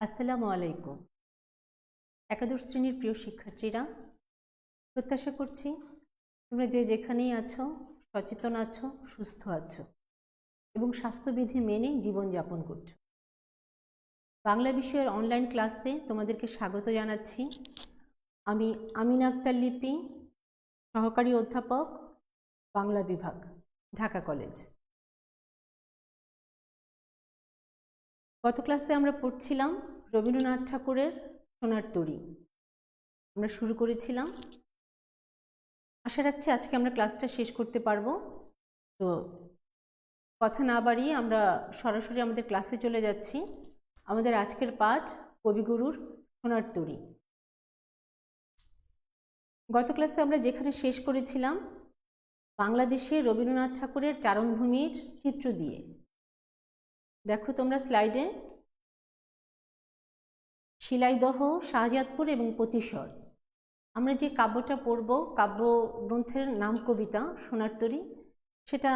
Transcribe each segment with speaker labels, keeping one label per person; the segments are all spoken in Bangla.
Speaker 1: আসসালামু আলাইকুম। একাদশ শ্রেণীর প্রিয় শিক্ষার্থীরা, প্রত্যাশা করছি তোমরা যে যেখানেই আছো সচেতন আছো, সুস্থ আছো এবং স্বাস্থ্যবিধি মেনে জীবনযাপন করছো। বাংলা বিষয়ের অনলাইন ক্লাসে তোমাদেরকে স্বাগত জানাচ্ছি। আমি আমিনা আক্তার লিপি, সহকারী অধ্যাপক, বাংলা বিভাগ, ঢাকা কলেজ। গত ক্লাসে আমরা পড়ছিলাম রবীন্দ্রনাথ ঠাকুরের সোনার তরী। আমরা শুরু করেছিলাম, আশা রাখছি আজকে আমরা ক্লাসটা শেষ করতে পারবো। তো কথা না বাড়িয়ে আমরা সরাসরি আমাদের ক্লাসে চলে যাচ্ছি। আমাদের আজকের পাঠ কবিগুরুর সোনার তরী। গত ক্লাসে আমরা যেখানে শেষ করেছিলাম বাংলাদেশে রবীন্দ্রনাথ ঠাকুরের চারণভূমির চিত্র দিয়ে। দেখো তোমরা স্লাইডে, শিলাইদহ, শাহজাদপুর এবং প্রতিশর। আমরা যে কাব্যটা পড়ব, কাব্যগ্রন্থের নাম কবিতা সোনার তরী, সেটা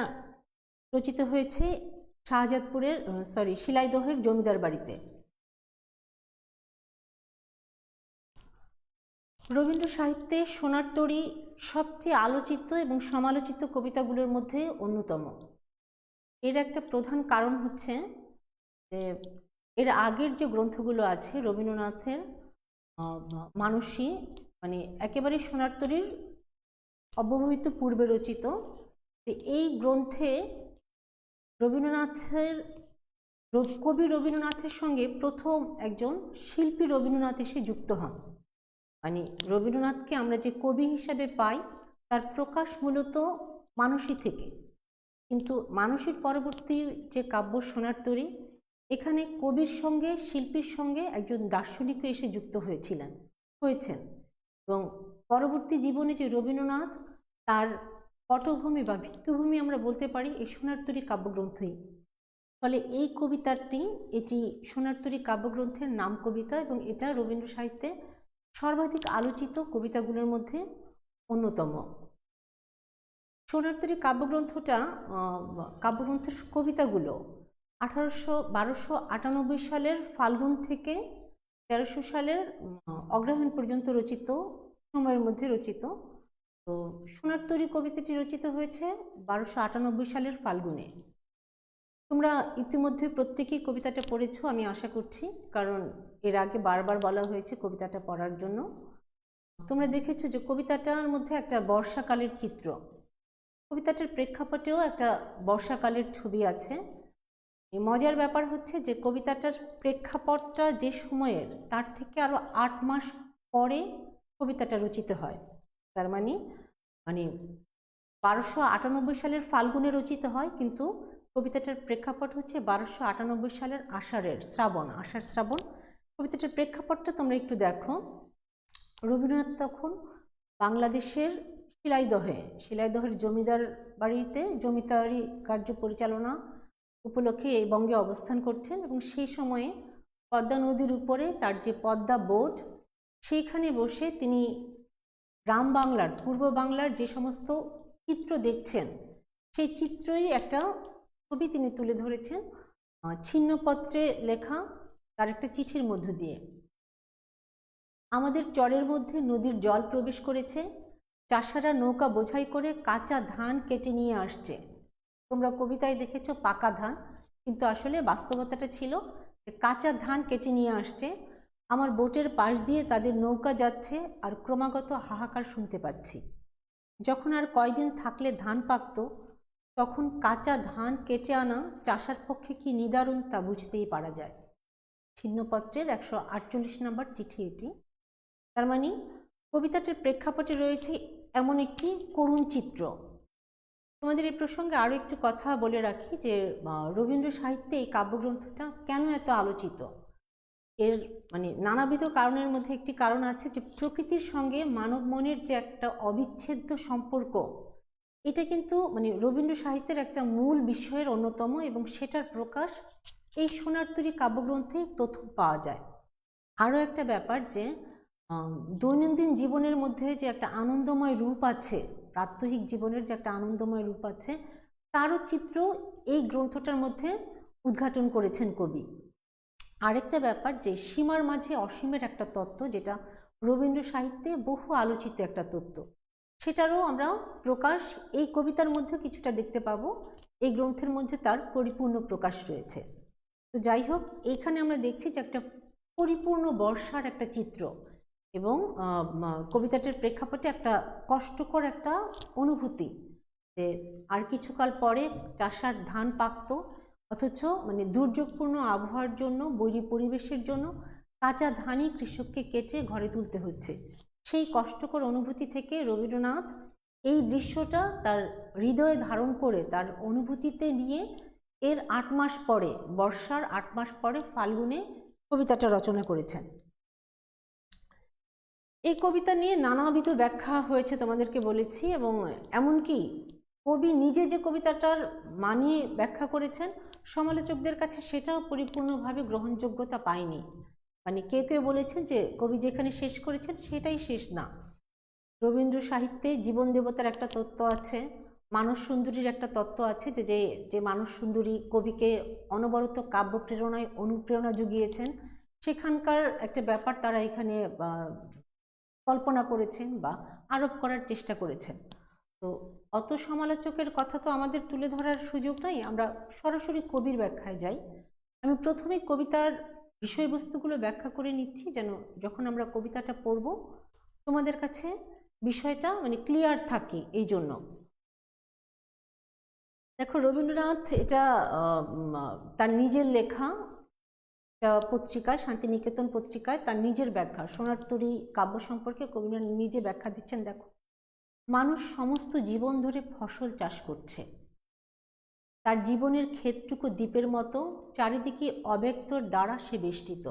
Speaker 1: রচিত হয়েছে শিলাইদহের জমিদার বাড়িতে। রবীন্দ্র সাহিত্যে সোনার তরী সবচেয়ে আলোচিত এবং সমালোচিত কবিতাগুলোর মধ্যে অন্যতম। এর একটা প্রধান কারণ হচ্ছে যে এর আগের যে গ্রন্থগুলো আছে রবীন্দ্রনাথের মানসী, মানে একেবারে সোনার তরীর অব্যবহিত পূর্বে রচিত। এই গ্রন্থে কবি রবীন্দ্রনাথের সঙ্গে প্রথম একজন শিল্পী রবীন্দ্রনাথ এসে যুক্ত হন। মানে রবীন্দ্রনাথকে আমরা যে কবি হিসাবে পাই তার প্রকাশ মূলত মানসী থেকে, কিন্তু মানসীর পরবর্তী যে কাব্য সোনার তরী, এখানে কবির সঙ্গে শিল্পীর সঙ্গে একজন দার্শনিকও এসে যুক্ত হয়েছেন এবং পরবর্তী জীবনে যে রবীন্দ্রনাথ, তার পটভূমি বা ভিত্তিভূমি আমরা বলতে পারি এই সোনার তরী কাব্যগ্রন্থই। ফলে এই এটি সোনার তরী কাব্যগ্রন্থের নাম কবিতা এবং এটা রবীন্দ্র সাহিত্যে সর্বাধিক আলোচিত কবিতাগুলোর মধ্যে অন্যতম। সোনার তরী কাব্যগ্রন্থের কবিতাগুলো 1298 সালের ফাল্গুন থেকে 1300 সালের অগ্রহায়ণ পর্যন্ত রচিত সময়ের মধ্যে রচিত। তো সোনার তরী কবিতাটি রচিত হয়েছে 1298 সালের ফাল্গুনে। তোমরা ইতিমধ্যে প্রত্যেকেই কবিতাটা পড়েছো আমি আশা করছি, কারণ এর আগে বারবার বলা হয়েছে কবিতাটা পড়ার জন্য। তোমরা দেখেছো যে কবিতাটার মধ্যে একটা বর্ষাকালের চিত্র, কবিতাটার প্রেক্ষাপটেও একটা বর্ষাকালের ছবি আছে। এই মজার ব্যাপার হচ্ছে যে কবিতাটার প্রেক্ষাপটটা যে সময়ের, তার থেকে আরো 8 মাস পরে কবিতাটা রচিত হয়। তার মানে 1298 সালের ফাল্গুনে রচিত হয়, কিন্তু কবিতাটার প্রেক্ষাপট হচ্ছে 1298 সালের আষাঢ় শ্রাবণ। কবিতাটার প্রেক্ষাপটটা তোমরা একটু দেখো। রবীন্দ্রনাথ তখন বাংলাদেশের শিলাইদহের জমিদার বাড়িতে জমিদারি কার্য পরিচালনা উপলক্ষে এই বঙ্গে অবস্থান করছেন এবং সেই সময়ে পদ্মা নদীর উপরে তার যে পদ্মা বোট, সেইখানে বসে তিনি গ্রাম বাংলার, পূর্ব বাংলার যে সমস্ত চিত্র দেখছেন সেই চিত্রই একটা ছবি তিনি তুলে ধরেছেন ছিন্নপত্রে লেখা তার একটা চিঠির মধ্য দিয়ে। আমাদের চরের মধ্যে নদীর জল প্রবেশ করেছে, চাষারা নৌকা বোঝাই করে কাঁচা ধান কেটে নিয়ে আসছে। তোমরা কবিতায় দেখেছো পাকা ধান, কিন্তু আসলে বাস্তবতাটা ছিল যে কাঁচা ধান কেটে নিয়ে আসছে। আমার বোটের পাশ দিয়ে তাদের নৌকা যাচ্ছে আর ক্রমাগত হাহাকার শুনতে পাচ্ছি। যখন আর কয়দিন থাকলে ধান পাকত, তখন কাঁচা ধান কেটে আনা চাষার পক্ষে কি নিদারুণ তা বুঝতেই পারা যায়। ছিন্নপত্রের 148 নম্বর চিঠি এটি। তার মানে কবিতাটির প্রেক্ষাপটে রয়েছে এমন একটি করুণ চিত্র। তোমাদের এই প্রসঙ্গে আরও একটু কথা বলে রাখি যে রবীন্দ্র সাহিত্যে এই কাব্যগ্রন্থটা কেন এত আলোচিত। এর নানাবিধ কারণের মধ্যে একটি কারণ আছে যে প্রকৃতির সঙ্গে মানব মনের যে একটা অবিচ্ছেদ্য সম্পর্ক, এটা কিন্তু রবীন্দ্র সাহিত্যের একটা মূল বিষয়ের অন্যতম, এবং সেটার প্রকাশ এই সোনার তরী কাব্যগ্রন্থে প্রথম পাওয়া যায়। আরও একটা ব্যাপার যে দৈনন্দিন জীবনের মধ্যে যে একটা আনন্দময় রূপ আছে, প্রাত্যহিক জীবনের যে একটা আনন্দময় রূপ আছে, তারও চিত্র এই গ্রন্থটার মধ্যে উদ্ঘাটন করেছেন কবি। আরেকটা ব্যাপার যে সীমার মাঝে অসীমের একটা তত্ত্ব, যেটা রবীন্দ্র সাহিত্যে বহু আলোচিত একটা তত্ত্ব, সেটারও আমরা প্রকাশ এই কবিতার মধ্যে কিছুটা দেখতে পাবো। এই গ্রন্থের মধ্যে তার পরিপূর্ণ প্রকাশ রয়েছে। তো যাই হোক, এইখানে আমরা দেখছি যে একটা পরিপূর্ণ বর্ষার একটা চিত্র, এবং কবিতাটির প্রেক্ষাপটে একটা কষ্টকর একটা অনুভূতি যে আর কিছুকাল পরে চাষার ধান পাকতো, অথচ মানে দুর্যোগপূর্ণ আবহাওয়ার জন্য, বৈরী পরিবেশের জন্য কাঁচা ধানই কৃষককে কেটে ঘরে তুলতে হচ্ছে। সেই কষ্টকর অনুভূতি থেকে রবীন্দ্রনাথ এই দৃশ্যটা তার হৃদয়ে ধারণ করে, তার অনুভূতিতে নিয়ে এর 8 মাস পরে, বর্ষার 8 মাস পরে ফাল্গুনে কবিতাটা রচনা করেছেন। এই কবিতা নিয়ে নানাবিধ ব্যাখ্যা হয়েছে, তোমাদেরকে বলেছি, এবং এমনকি কবি নিজে যে কবিতাটার মানিয়ে ব্যাখ্যা করেছেন, সমালোচকদের কাছে সেটাও পরিপূর্ণভাবে গ্রহণযোগ্যতা পায়নি। মানে কেউ কেউ বলেছেন যে কবি যেখানে শেষ করেছেন সেটাই শেষ না। রবীন্দ্র সাহিত্যে জীবন দেবতার একটা তত্ত্ব আছে, মানস সুন্দরীর একটা তত্ত্ব আছে, যে যে মানস সুন্দরী কবিকে অনবরত কাব্য প্রেরণায় অনুপ্রেরণা জুগিয়েছেন, সেখানকার একটা ব্যাপার তারা এখানে কল্পনা করেছেন বা আরোপ করার চেষ্টা করেছেন। তো অত সমালোচকের কথা তো আমাদের তুলে ধরার সুযোগ নাই, আমরা সরাসরি কবির ব্যাখ্যায় যাই। আমি প্রথমে কবিতার বিষয়বস্তুগুলো ব্যাখ্যা করে নিচ্ছি, যেন যখন আমরা কবিতাটা পড়ব তোমাদের কাছে বিষয়টা মানে ক্লিয়ার থাকে। এই জন্য দেখো, রবীন্দ্রনাথ এটা তার নিজের লেখা পত্রিকায়, শান্তিনিকেতন পত্রিকায় তার নিজের ব্যাখ্যা, সোনার তরী কাব্য সম্পর্কে কবি নিজে ব্যাখ্যা দিচ্ছেন। দেখো, মানুষ সমস্ত জীবন ধরে ফসল চাষ করছে, তার জীবনের ক্ষেতটুকু দ্বীপের মতো, চারিদিকে অব্যক্তর দ্বারা সে বেষ্টিত।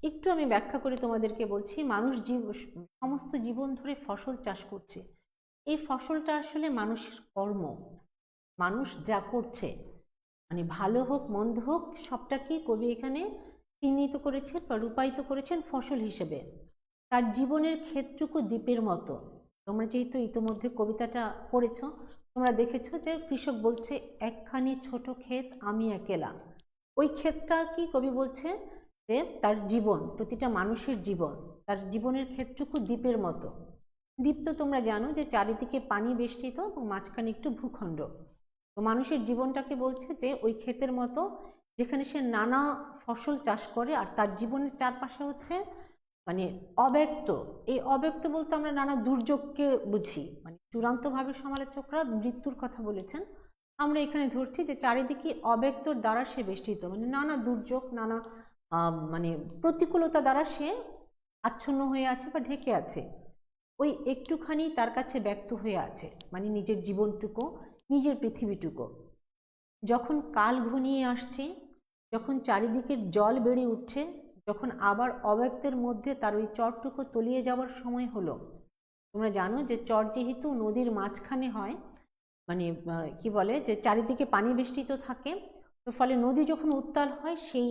Speaker 1: একটু আমি ব্যাখ্যা করে তোমাদেরকে বলছি। মানুষ সমস্ত জীবন ধরে ফসল চাষ করছে, এই ফসলটা আসলে মানুষের কর্ম, মানুষ যা করছে, মানে ভালো হোক মন্দ হোক, সবটাকেই কবি এখানে চিহ্নিত করেছেন বা রূপায়িত করেছেন ফসল হিসেবে। তার জীবনের ক্ষেতটুকু দ্বীপের মতো। তোমরা যেহেতু ইতিমধ্যে কবিতাটা পড়েছ, তোমরা দেখেছো যে কৃষক বলছে, একখানি ছোট ক্ষেত আমি একেলা। ওই ক্ষেতটা কি কবি বলছে যে তার জীবন, প্রতিটা মানুষের জীবন, তার জীবনের ক্ষেতটুকু দ্বীপের মতো। দ্বীপ তো তোমরা জানো যে চারিদিকে পানি বেষ্টিত এবং মাঝখানে একটু ভূখণ্ড। তো মানুষের জীবনটাকে বলছে যে ওই ক্ষেতের মতো, যেখানে সে নানা ফসল চাষ করে, আর তার জীবনের চারপাশে হচ্ছে মানে অব্যক্ত। এই অব্যক্ত বলতে আমরা নানা দুর্যোগকে বুঝি, মানে চূড়ান্তভাবে সমালোচকরা মৃত্যুর কথা বলেছেন, আমরা এখানে ধরছি যে চারিদিকে অব্যক্তর দ্বারা সে বেষ্টিত, মানে নানা দুর্যোগ, নানা মানে প্রতিকূলতা দ্বারা সে আচ্ছন্ন হয়ে আছে বা ঢেকে আছে। ওই একটুখানি তার কাছে ব্যক্ত হয়ে আছে, মানে নিজের জীবনটুকু, নিজের পৃথিবীটুকু। যখন কাল ঘনিয়ে আসছে, যখন চারিদিকের জল বেড়ে উঠছে, যখন আবার অব্যক্তের মধ্যে তার ওই চরটুকু তলিয়ে যাওয়ার সময় হলো। তোমরা জানো যে চর যেহেতু নদীর মাঝখানে হয়, মানে কি বলে যে চারিদিকে পানি বেষ্টিত থাকে, তো ফলে নদী যখন উত্তাল হয়, সেই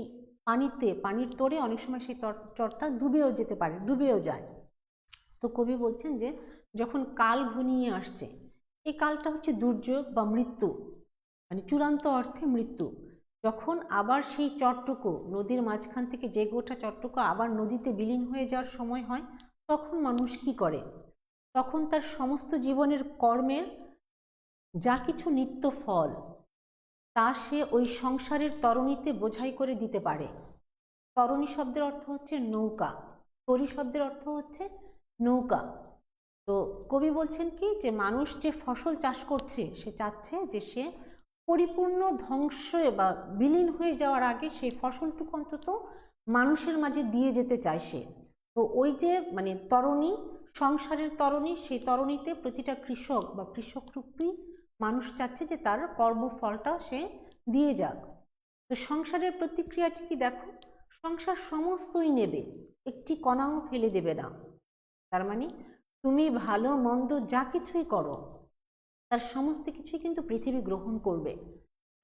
Speaker 1: পানিতে, পানির তোড়ে অনেক সময় সেই চরটা ডুবেও যেতে পারে, ডুবেও যায়। তো কবি বলছেন যে যখন কাল ঘনিয়ে আসছে, এই কালটা হচ্ছে দুর্যোগ বা মৃত্যু, মানে চূড়ান্ত অর্থে মৃত্যু। যখন আবার সেই চরটুকু, নদীর মাঝখান থেকে জেগে ওঠা চরটুকু আবার নদীতে বিলীন হয়ে যাওয়ার সময় হয়, তখন মানুষ কি করে? তখন তার সমস্ত জীবনের কর্মের যা কিছু নিত্য ফল, তা সে ওই সংসারের তরণীতে বোঝাই করে দিতে পারে। তরণী শব্দের অর্থ হচ্ছে নৌকা, তরী শব্দের অর্থ হচ্ছে নৌকা। তো কবি বলছেন কি, যে মানুষ যে ফসল চাষ করছে, সে চাচ্ছে যে সে পরিপূর্ণ ধ্বংস বা বিলীন হয়ে যাওয়ার আগে সেই ফসলটুকু অন্তত মানুষের মাঝে দিয়ে যেতে চায় সে। তো ওই যে মানে তরণী, সংসারের তরণী, সেই তরণীতে প্রতিটা কৃষক বা কৃষকরূপী মানুষ চাচ্ছে যে তার কর্মফলটা সে দিয়ে যাক। তো সংসারের প্রতিক্রিয়াটি কি দেখো, সংসার সমস্তই নেবে, একটি কণাও ফেলে দেবে না। তার মানে তুমি ভালো মন্দ যা কিছুই করো, তার সমস্ত কিছুই কিন্তু পৃথিবী গ্রহণ করবে।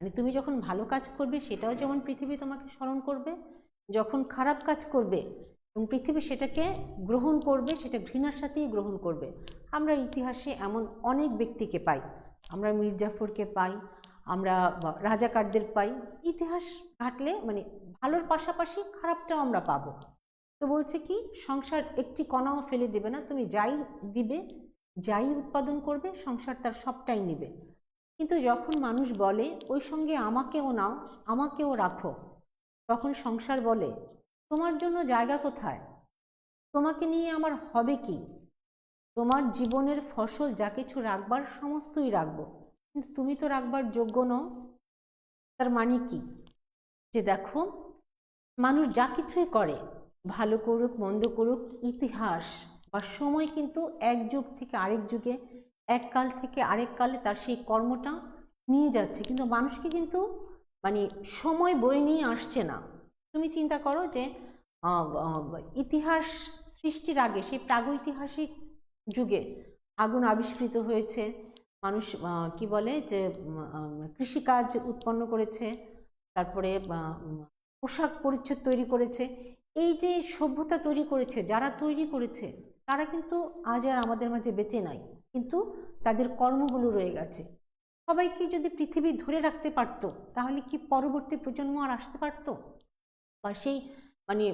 Speaker 1: মানে তুমি যখন ভালো কাজ করবে, সেটাও যেমন পৃথিবী তোমাকে স্মরণ করবে, যখন খারাপ কাজ করবে এবং পৃথিবী সেটাকে গ্রহণ করবে, সেটা ঘৃণার সাথেই গ্রহণ করবে। আমরা ইতিহাসে এমন অনেক ব্যক্তিকে পাই, আমরা মীর জাফরকে পাই, আমরা রাজাকারদের পাই। ইতিহাস ঘাটলে মানে ভালোর পাশাপাশি খারাপটাও আমরা পাবো। তো বলছে কি, সংসার একটি কণাও ফেলে দেবে না, তুমি যাই দিবে, যাই উৎপাদন করবে, সংসার তার সবটাই নেবে। কিন্তু যখন মানুষ বলে ওই সঙ্গে আমাকেও নাও, আমাকেও রাখো, তখন সংসার বলে তোমার জন্য জায়গা কোথায়, তোমাকে নিয়ে আমার হবে কি, তোমার জীবনের ফসল যা কিছু রাখবার সমস্তই রাখবো, কিন্তু তুমি তো রাখবার যোগ্য নও। তার মানে কি, যে দেখো মানুষ যা কিছুই করে, ভালো করুক মন্দ করুক, ইতিহাস বা সময় কিন্তু এক যুগ থেকে আরেক যুগে, এক কাল থেকে আরেক কালে তার সেই কর্মটা নিয়ে যাচ্ছে, কিন্তু মানুষকে কিন্তু মানে সময় বয়ে নিয়ে আসছে না। তুমি চিন্তা করো যে ইতিহাস সৃষ্টির আগে সেই প্রাগৈতিহাসিক যুগে আগুন আবিষ্কৃত হয়েছে, মানুষ কি বলে যে কৃষিকাজ উৎপন্ন করেছে, তারপরে পোশাক পরিচ্ছদ তৈরি করেছে। এই যে সভ্যতা তৈরি করেছে, যারা তৈরি করেছে তারা কিন্তু আজ আর আমাদের মাঝে বেঁচে নাই, কিন্তু তাদের কর্মগুলো রয়ে গেছে। সবাইকে যদি পৃথিবী ধরে রাখতে পারতো, তাহলে কি পরবর্তী প্রজন্ম আর আসতে পারতো? বা সেই মানে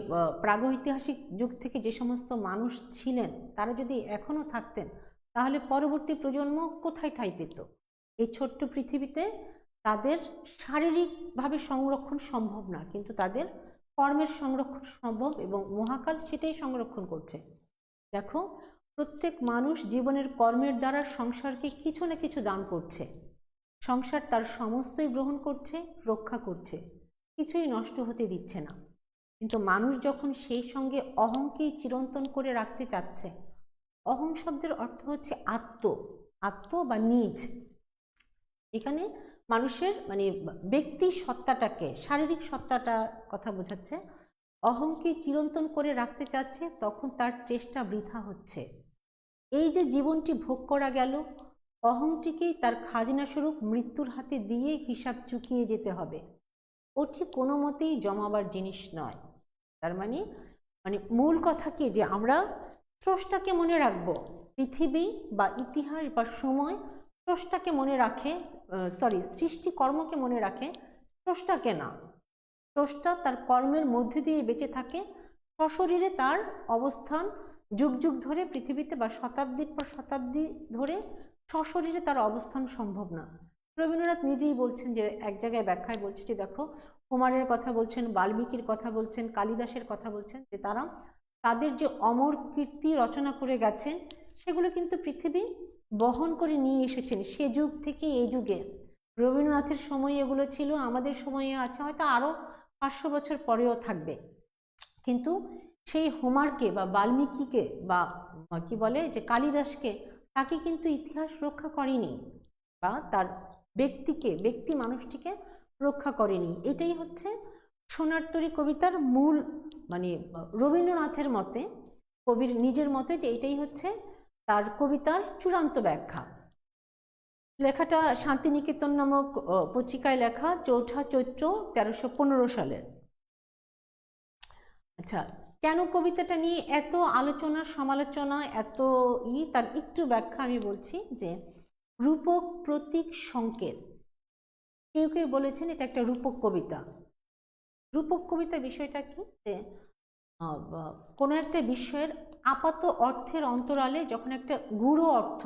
Speaker 1: প্রাগৈতিহাসিক যুগ থেকে যে সমস্ত মানুষ ছিলেন তারা যদি এখনো থাকতেন, তাহলে পরবর্তী প্রজন্ম কোথায় ঠাঁই পেত? এই ছোট্ট পৃথিবীতে তাদের শারীরিকভাবে সংরক্ষণ সম্ভব না, কিন্তু তাদের কর্মের সংরক্ষণ সম্ভব, এবং মহাকাল সেটাই সংরক্ষণ করছে। দেখো, প্রত্যেক মানুষ জীবনের কর্মের দ্বারা সংসারকে কিছু না কিছু দান করছে, সংসার তার সমস্তই গ্রহণ করছে, রক্ষা করছে, কিছুই নষ্ট হতে দিচ্ছে না। কিন্তু মানুষ যখন সেই সঙ্গে অহংকেই চিরন্তন করে রাখতে চাচ্ছে, অহং শব্দের অর্থ হচ্ছে আত্ম বা নিজ। এখানে মানুষের মানে ব্যক্তি সত্তাটাকে, শারীরিক সত্তাটা কথা বোঝাচ্ছে। অহংকে চিরন্তন করে রাখতে চাচ্ছে, তখন তার চেষ্টা বৃথা হচ্ছে। এই যে জীবনটি ভোগ করা গেল, অহংটিকেই তার খাজনা স্বরূপ মৃত্যুর হাতে দিয়ে হিসাব চুকিয়ে যেতে হবে। ওটি কোনো মতেই জমাবার জিনিস নয়। তার মানে মূল কথা কি, যে আমরা স্রষ্টাকে মনে রাখবো। পৃথিবী বা ইতিহাস বা সময় স্রষ্টাকে মনে রাখে, সৃষ্টি কর্মকে মনে রাখে, স্রষ্টাকে না। স্রষ্টা তার কর্মের মধ্যে দিয়ে বেঁচে থাকে, সশরীরে তার অবস্থান যুগ যুগ ধরে পৃথিবীতে বা শতাব্দীর পর শতাব্দী ধরে সশরীরে তার অবস্থান সম্ভব না। রবীন্দ্রনাথ নিজেই বলছেন, যে এক জায়গায় ব্যাখ্যায় বলছে, যে দেখো কুমারের কথা বলছেন, বাল্মীকির কথা বলছেন, কালিদাসের কথা বলছেন, যে তারা তাদের যে অমর কীর্তি রচনা করে গেছেন, সেগুলো কিন্তু পৃথিবী বহন করে নিয়ে এসেছেন সে যুগ থেকে এই যুগে। রবীন্দ্রনাথের সময়ে এগুলো ছিল, আমাদের সময়ে আছে, হয়তো আরও 500 বছর পরেও থাকবে। কিন্তু সেই হোমারকে বা বাল্মীকিকে বা কি বলে যে কালিদাসকে, তাকে কিন্তু ইতিহাস রক্ষা করেনি, বা তার ব্যক্তি মানুষটিকে রক্ষা করেনি। এটাই হচ্ছে সোনার তরী কবিতার মূল, মানে রবীন্দ্রনাথের মতে, কবির নিজের মতে, যে এটাই হচ্ছে তার কবিতার চূড়ান্ত ব্যাখ্যা। লেখাটা শান্তিনিকেতন নামক পত্রিকায় লেখা, 4 চৈত্র 1315 সালের। আচ্ছা, কেন কবিতাটা নিয়ে এত আলোচনা সমালোচনা, এত তার একটু ব্যাখ্যা আমি বলছি। যে রূপক, প্রতীক, সংকেত, কেউ কেউ বলেছেন এটা একটা রূপক কবিতা। রূপক কবিতা বিষয়টা কি, যে কোনো একটা বিষয়ের আপাত অর্থের অন্তরালে যখন একটা গূঢ় অর্থ,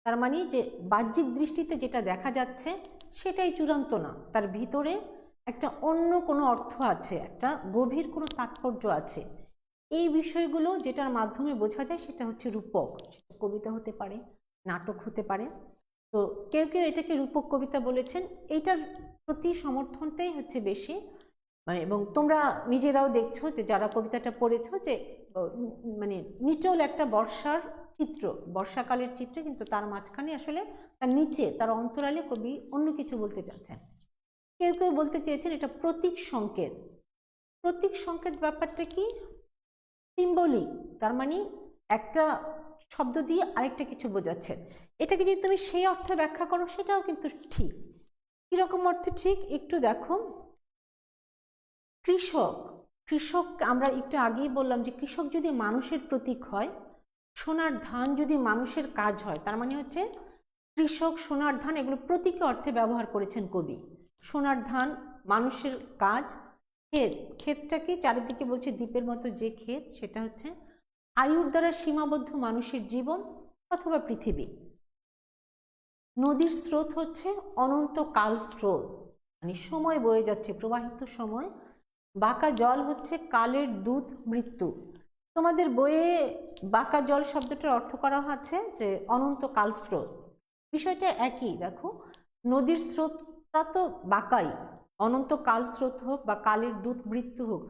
Speaker 1: তার মানে যে বাহ্যিক দৃষ্টিতে যেটা দেখা যাচ্ছে সেটাই চূড়ান্ত না, তার ভিতরে একটা অন্য কোনো অর্থ আছে, একটা গভীর কোনো তাৎপর্য আছে, এই বিষয়গুলো যেটার মাধ্যমে বোঝা যায় সেটা হচ্ছে রূপক। কবিতা হতে পারে, নাটক হতে পারে। তো কেউ কেউ এটাকে রূপক কবিতা বলেছেন। এইটার প্রতি সমর্থনটাই হচ্ছে বেশি, এবং তোমরা নিজেরাও দেখছো, যে যারা কবিতাটা পড়েছো, যে মানে নিচল একটা বর্ষার চিত্র, বর্ষাকালের চিত্র, কিন্তু তার মাঝখানে আসলে তার নিচে, তার অন্তরালে কবি অন্য কিছু বলতে চাচ্ছেন। কেউ কেউ বলতে চেয়েছেন এটা প্রতীক সংকেত। প্রতীক সংকেত ব্যাপারটা কি, সিম্বলিক, তার মানে একটা শব্দ দিয়ে আরেকটা কিছু বোঝাচ্ছে। এটাকে যদি তুমি সেই অর্থে ব্যাখ্যা করো, সেটাও কিন্তু ঠিক। কিরকম অর্থে ঠিক, একটু দেখো। কৃষক আমরা একটু আগেই বললাম, যে কৃষক যদি মানুষের প্রতীক হয়, সোনার ধান যদি মানুষের কাজ হয়, তার মানে হচ্ছে কৃষক, সোনার ধান, এগুলো প্রতীকী অর্থে ব্যবহার করেছেন কবি। সোনার ধান মানুষের কাজ, ক্ষেত, ক্ষেতটাকে চারিদিকে বলছে দ্বীপের মতো যে ক্ষেত, সেটা হচ্ছে আয়ুর দ্বারা সীমাবদ্ধ মানুষের জীবন অথবা পৃথিবী। নদীর স্রোত হচ্ছে অনন্ত কাল স্রোত, মানে সময় বয়ে যাচ্ছে, প্রবাহিত সময়। বাঁকা জল হচ্ছে কালের দূত মৃত্যু। তোমাদের বইয়ে বাঁকা জল শব্দটার অর্থ করা হচ্ছে যে অনন্ত কাল স্রোত। বিষয়টা একই। দেখো, নদীর স্রোতটা তো বাঁকাই, অনন্ত কাল স্রোত হোক বা কালের দূত মৃত্যু হোক।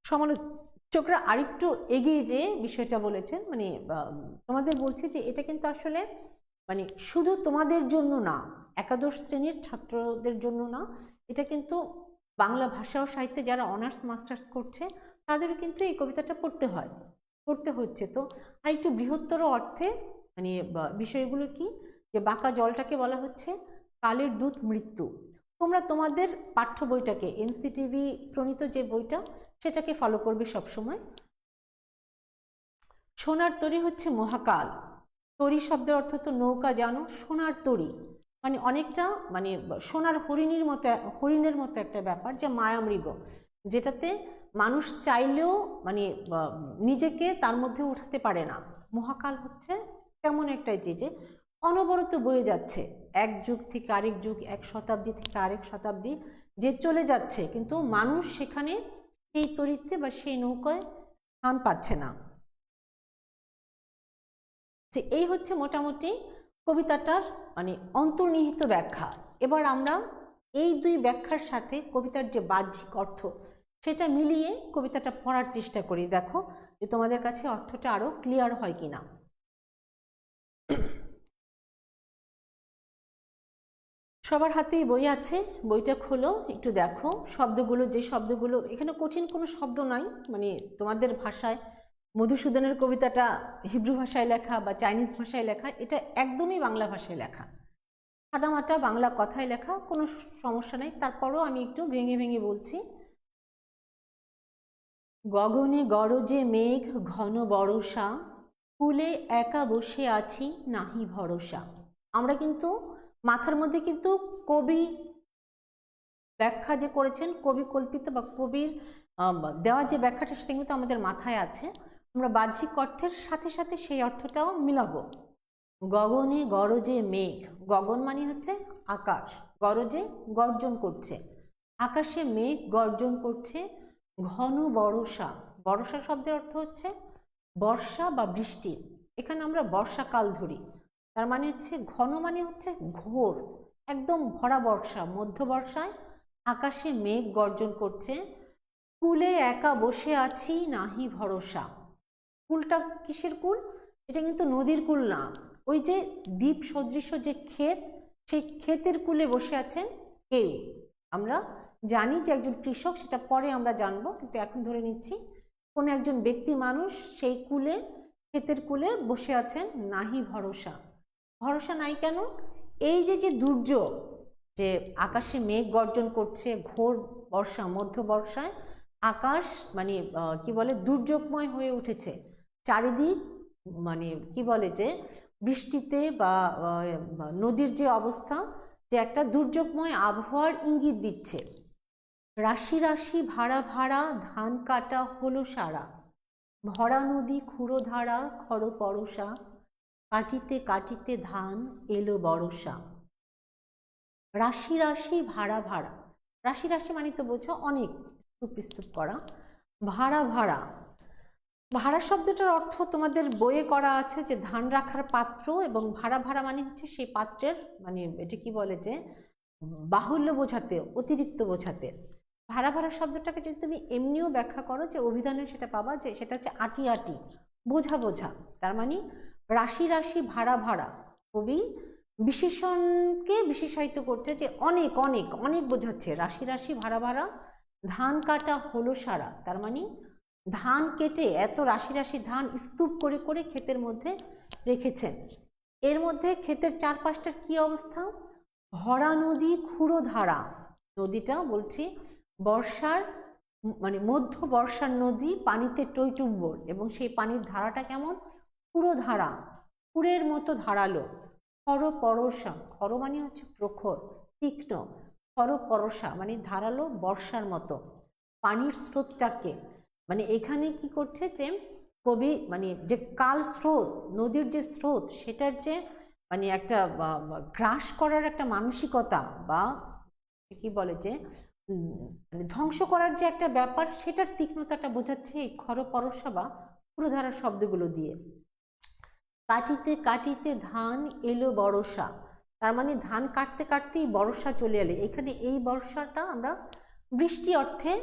Speaker 1: সমালোচকরা আরেকটু এগিয়ে যে বিষয়টা বলেছেন, মানে তোমাদের বলছে যে এটা কিন্তু আসলে মানে শুধু তোমাদের জন্য না, একাদশ শ্রেণীর ছাত্রদের জন্য না, এটা কিন্তু বাংলা ভাষা ও সাহিত্যে যারা অনার্স মাস্টার্স করছে তাদেরও কিন্তু এই কবিতাটা পড়তে হচ্ছে। তো আর একটু বৃহত্তর অর্থে মানে বিষয়গুলো কি, যে বাঁকা জলটাকে বলা হচ্ছে কালের দূত মৃত্যু। তোমরা তোমাদের পাঠ্য বইটাকে, এনসিটিভি প্রণীত যে বইটা, সেটাকে ফলো করবে সবসময়। সোনার তরী হচ্ছে মহাকাল। তরী শব্দের অর্থ তো নৌকা, জানো। সোনার তরী মানে অনেকটা মানে সোনার হরিণের মতো একটা ব্যাপার, যে মায়ামৃগ, যেটাতে মানুষ চাইলেও মানে নিজেকে তার মধ্যে উঠাতে পারে না। মহাকাল হচ্ছে তেমন একটা যে অনবরত বয়ে যাচ্ছে, এক যুগ থেকে আরেক যুগ, এক শতাব্দী থেকে আরেক শতাব্দী যে চলে যাচ্ছে, কিন্তু মানুষ সেখানে সেই তরীতে বা সেই নৌকায় স্থান পাচ্ছে না। যে এই হচ্ছে মোটামুটি কবিতাটার মানে অন্তর্নিহিত ব্যাখ্যা। এবার আমরা এই দুই ব্যাখ্যার সাথে কবিতার যে বাহ্যিক অর্থ, সেটা মিলিয়ে কবিতাটা পড়ার চেষ্টা করি। দেখো যে তোমাদের কাছে অর্থটা আরো ক্লিয়ার হয় কিনা। সবার হাতেই বই আছে, বইটা খোলো, একটু দেখো শব্দগুলো, যে শব্দগুলো এখানে কঠিন কোনো শব্দ নাই, মানে তোমাদের ভাষায় মধুসূদনের কবিতাটা হিব্রু ভাষায় লেখা বা চাইনিজ ভাষায় লেখা, এটা একদমই বাংলা ভাষায় লেখা, সাদামাটা বাংলা কথায় লেখা, কোনো সমস্যা নেই। তারপরও আমি একটু ভেঙে ভেঙে বলছি। গগনে গরজে মেঘ ঘন বরষা, কুলে একা বসে আছি নাহি ভরসা। আমরা কিন্তু মাথার মধ্যে কিন্তু কবি ব্যাখ্যা যে করেছেন, কবি কল্পিত বা কবির দেওয়া যে ব্যাখ্যাটা, সেটা কিন্তু আমাদের মাথায় আছে। আমরা বাহ্যিক অর্থের সাথে সাথে সেই অর্থটাও মিলাবো। গগনে গরজে মেঘ, গগন মানে হচ্ছে আকাশ, গরজে গর্জন করছে, আকাশে মেঘ গর্জন করছে। ঘন বর্ষা, বর্ষা শব্দের অর্থ হচ্ছে বর্ষা বা বৃষ্টি। এখানে আমরা বর্ষাকাল ধরি, তার মানে হচ্ছে ঘন মানে হচ্ছে ঘোর, একদম ভরা বর্ষা, মধ্য বর্ষায় আকাশে মেঘ গর্জন করছে। কুলে একা বসে আছি নাহি ভরসা। কুলটা কিসের কুল? এটা কিন্তু নদীর কুল না, ওই যে দ্বীপ সদৃশ্য যে ক্ষেত, সেই ক্ষেতের কুলে বসে আছেন কেউ। আমরা জানি যে একজন কৃষক, সেটা পরে আমরা জানবো, কিন্তু এখন ধরে নিচ্ছি কোনো একজন ব্যক্তি মানুষ সেই কুলে, ক্ষেতের কুলে বসে আছেন। নাহি ভরসা, ভরসা নাই কেন? এই যে দুর্যোগ, যে আকাশে মেঘ গর্জন করছে, ঘোর বর্ষা, মধ্য বর্ষায় আকাশ মানে কি বলে, দুর্যোগময় হয়ে উঠেছে, চারিদিক মানে কি বলে যে বৃষ্টিতে বা নদীর যে অবস্থা, যে একটা দুর্যোগময় আবহাওয়ার ইঙ্গিত দিচ্ছে। রাশি রাশি ভাড়া ভাড়া ধান কাটা হলো সারা, ভরা নদী খুঁড়ো ধারা খর পরশা, কাটিতে কাটিতে ধান এলো বরষা। রাশি রাশি ভাড়া ভাড়া, রাশি রাশি মানে তো বোঝো অনেক, স্তূপ স্তূপ করা। ভাড়া ভাড়া, ভাড়া শব্দটার অর্থ তোমাদের বইয়ে করা আছে যে ধান রাখার পাত্র, এবং ভাড়া ভাড়া মানে হচ্ছে সেই পাত্রের মানে এটা কি বলে যে বাহুল্য বোঝাতে, অতিরিক্ত বোঝাতে। ভাড়া ভাড়া শব্দটাকে যদি তুমি এমনিও ব্যাখ্যা করো, যে অভিধানে সেটা পাবা যে সেটা হচ্ছে আটি আটি, বোঝা বোঝা। তার মানে রাশি রাশি ভাড়া ভাড়া, কবি বিশেষণকে বিশেষায়িত করছে, যে অনেক অনেক অনেক বোঝাচ্ছে। রাশি রাশি ভাড়া ভাড়া ধান কাটা হলো সারা, তার মানে ধান কেটে এত রাশি রাশি ধান স্তূপ করে করে ক্ষেতের মধ্যে রেখেছেন। এর মধ্যে ক্ষেতের চারপাশটার কি অবস্থা? ভরা নদী খুঁড়ো ধারা, নদীটা বলছি বর্ষার মানে মধ্য বর্ষার নদী, পানিতে টইটুম্বর, এবং সেই পানির ধারাটা কেমন? পুরো ধারা, পুরের মতো ধারালো। খরপরশা, খর মানে হচ্ছে প্রখর, তীক্ষ্ণ, খরপরশা মানে ধারালো বর্ষার মতো। পানির স্রোতটাকে, মানে এখানে কি করছে যে কবি মানে যে কাল স্রোত, নদীর যে স্রোত, সেটার যে মানে একটা গ্রাস করার একটা মানসিকতা বা কি বলে যে মানে ধ্বংস করার যে একটা ব্যাপার, সেটার তীক্ষ্ণতাটা বোঝাচ্ছে এই খরপরশা বা পুরোধারা শব্দগুলো দিয়ে। কাটিতে কাটিতে ধান এলো বর্ষা, তার মানে ধান কাটতে কাটতেই বর্ষা চলে এলো। এখানে এই বর্ষাটা আমরা বৃষ্টি অর্থে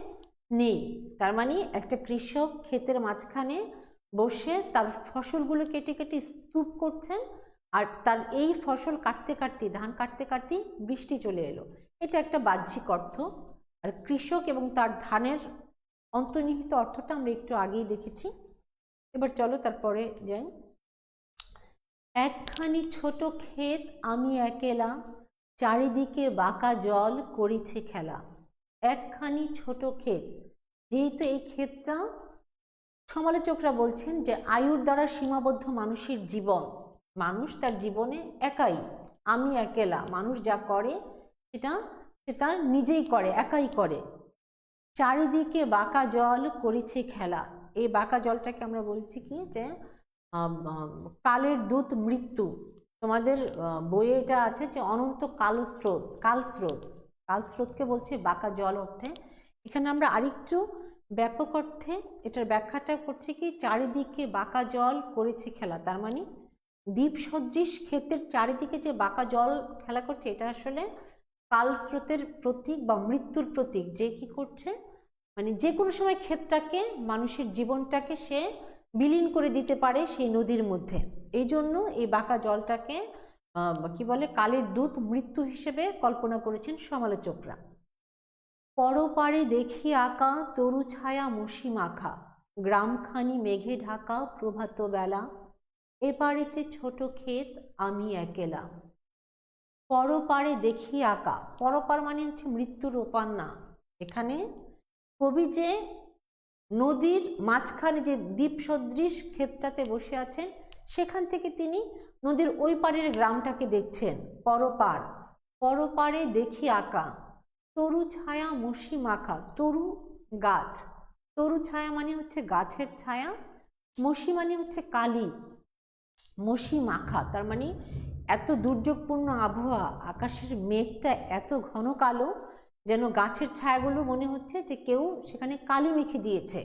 Speaker 1: নেই, তার মানে একটা কৃষক ক্ষেতের মাঝখানে বসে তার ফসলগুলো কেটে কেটে স্তূপ করছেন, আর তার এই ফসল কাটতে কাটতে, ধান কাটতে কাটতে বৃষ্টি চলে এলো। এটা একটা বাহ্যিক অর্থ। আর কৃষক এবং তার ধানের অন্তর্নিহিত অর্থটা আমরা একটু আগেই দেখেছি। এবার চলো তারপরে যাই। একখানি ছোট ক্ষেত আমি একেলা, চারিদিকে বাঁকা জল করিছে খেলা। একখানি ছোট ক্ষেত, যেহেতু এই ক্ষেতটা সমালোচকরা বলছেন যে আয়ুর দ্বারা সীমাবদ্ধ মানুষের জীবন, মানুষ তার জীবনে একাই, আমি একেলা, মানুষ যা করে সেটা সে তার নিজেই করে, একাই করে। চারিদিকে বাঁকা জল করিছে খেলা, এই বাঁকা জলটাকে আমরা বলছি কি যে কালের দূত মৃত্যু। তোমাদের বইয়ে এটা আছে যে অনন্ত কালস্রোত, কালস্রোত, কালস্রোতকে বলছে বাঁকা জল অর্থে। এখানে আমরা আরেকটু ব্যাপক অর্থে এটার ব্যাখ্যাটা করছে কি, চারিদিকে বাঁকা জল করেছে খেলা, তার মানে দ্বীপ সদৃশ ক্ষেতের চারিদিকে যে বাঁকা জল খেলা করছে, এটা আসলে কালস্রোতের প্রতীক বা মৃত্যুর প্রতীক, যে কি করছে মানে যে কোনো সময় ক্ষেতটাকে, মানুষের জীবনটাকে সে বিলীন করে দিতে পারে সেই নদীর মধ্যে। এই জন্য এই বাঁকা জলটাকে কি বলে, কালের দূত মৃত্যু হিসেবে কল্পনা করেছেন সমালোচকরা। পরপারে দেখি আঁকা তরু ছায়া মসি মাখা, গ্রামখানি মেঘে ঢাকা প্রভাত বেলা, এপারেতে ছোট ক্ষেত আমি একেলা। পরপারে দেখি আঁকা, পরপার মানে হচ্ছে মৃত্যুর ওপার না। এখানে কবি যে নদীর মাঝখানে যে দ্বীপ সদৃশ ক্ষেতটাতে বসে আছেন, সেখান থেকে তিনি নদীর ওই পারের গ্রামটাকে দেখছেন। পরপার, পরপারে দেখি আঁকা তরু ছায়া মসি মাখা, তরু গাছ, তরু ছায়া মানে হচ্ছে গাছের ছায়া, মসি মানে হচ্ছে কালি, মসি মাখা তার মানে এত দুর্যোগপূর্ণ আবহাওয়া, আকাশের মেঘটা এত ঘন কালো, যেন গাছের ছায়াগুলো মনে হচ্ছে যে কেউ সেখানে কালি মেখে দিয়েছে।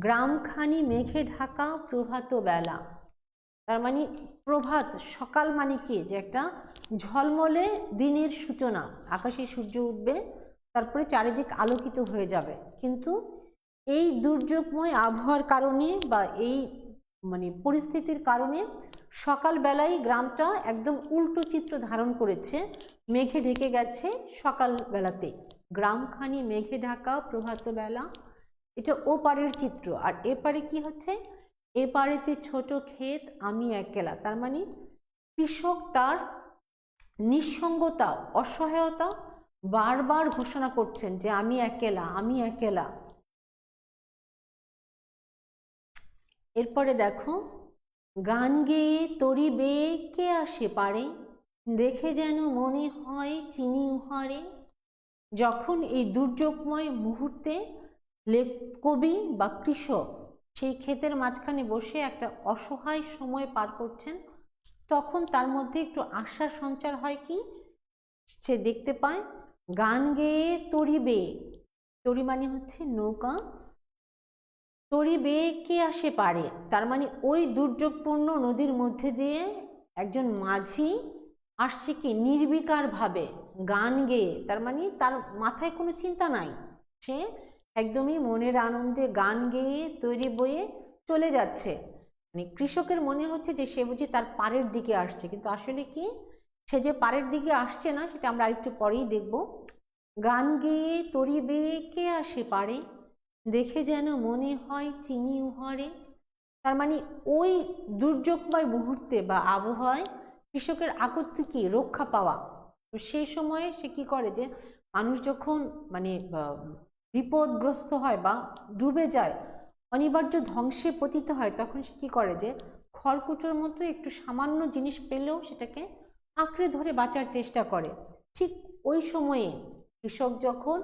Speaker 1: গ্রামখানি মেঘে ঢাকা প্রভাত বেলা, তার মানে প্রভাত, সকাল মানে কি, যে একটা ঝলমলে দিনের সূচনা, আকাশে সূর্য উঠবে, তারপরে চারিদিক আলোকিত হয়ে যাবে। কিন্তু এই দুর্যোগময় আবহাওয়ার কারণে বা এই মানে পরিস্থিতির কারণে সকালবেলায় গ্রামটা একদম উল্টো চিত্র ধারণ করেছে, মেঘে ঢেকে গেছে সকালবেলাতে। গ্রামখানি মেঘে ঢাকা প্রভাত বেলা, এটা ও পারের চিত্র। আর এপারে কি হচ্ছে, এপারেতে ছোট ক্ষেত আমি একেলা, তার মানে কৃষক তার নিঃসঙ্গতা, অসহায়তা বারবার ঘোষণা করছেন যে আমি একেলা, আমি একেলা। এরপরে দেখো, গান গেয়ে তরি বেয়ে কে আসে পারে, দেখে যেন মনে হয় চিনি উহারে। যখন এই দুর্যোগময় মুহূর্তে কবি বা কৃষক সেই ক্ষেতের মাঝখানে বসে একটা অসহায় সময় পার করছেন, তখন তার মধ্যে একটু আশার সঞ্চার হয়। কি সে দেখতে পায়, গান গেয়ে তরি বেয়ে, তরি মানে হচ্ছে নৌকা, তরি বেয়ে কে আসে পারে, তার মানে ওই দুর্যোগপূর্ণ নদীর মধ্যে দিয়ে একজন মাঝি আসছে কি নির্বিকার ভাবে গান গেয়ে, তার মানে তার মাথায় কোনো চিন্তা নাই, সে একদমই মনের আনন্দে গান গেয়ে তরি বয়ে চলে যাচ্ছে। মানে কৃষকের মনে হচ্ছে যে সে বুঝি তার পাড়ের দিকে আসছে, কিন্তু আসলে কি সে যে পাড়ের দিকে আসছে না, সেটা আমরা আরেকটু পরেই দেখব। গান গেয়ে তরি বেয়ে কে আসে পারে, দেখে যেন মনে হয় চিনি উহারে, তার মানে ওই দুর্যোগময় মুহূর্তে বা আবহাওয়ায় কৃষকের আকর্তি কি, রক্ষা পাওয়া। তো সেই সময়ে সে কি করে, যে মানুষ যখন মানে বিপদগ্রস্ত হয় বা ডুবে যায়, অনিবার্য ধ্বংসে পতিত হয়, তখন সে কি করে, যে খড়কুটোর মতো একটু সামান্য জিনিস পেলেও সেটাকে আঁকড়ে ধরে বাঁচার চেষ্টা করে। ঠিক ওই সময়ে কৃষক যখন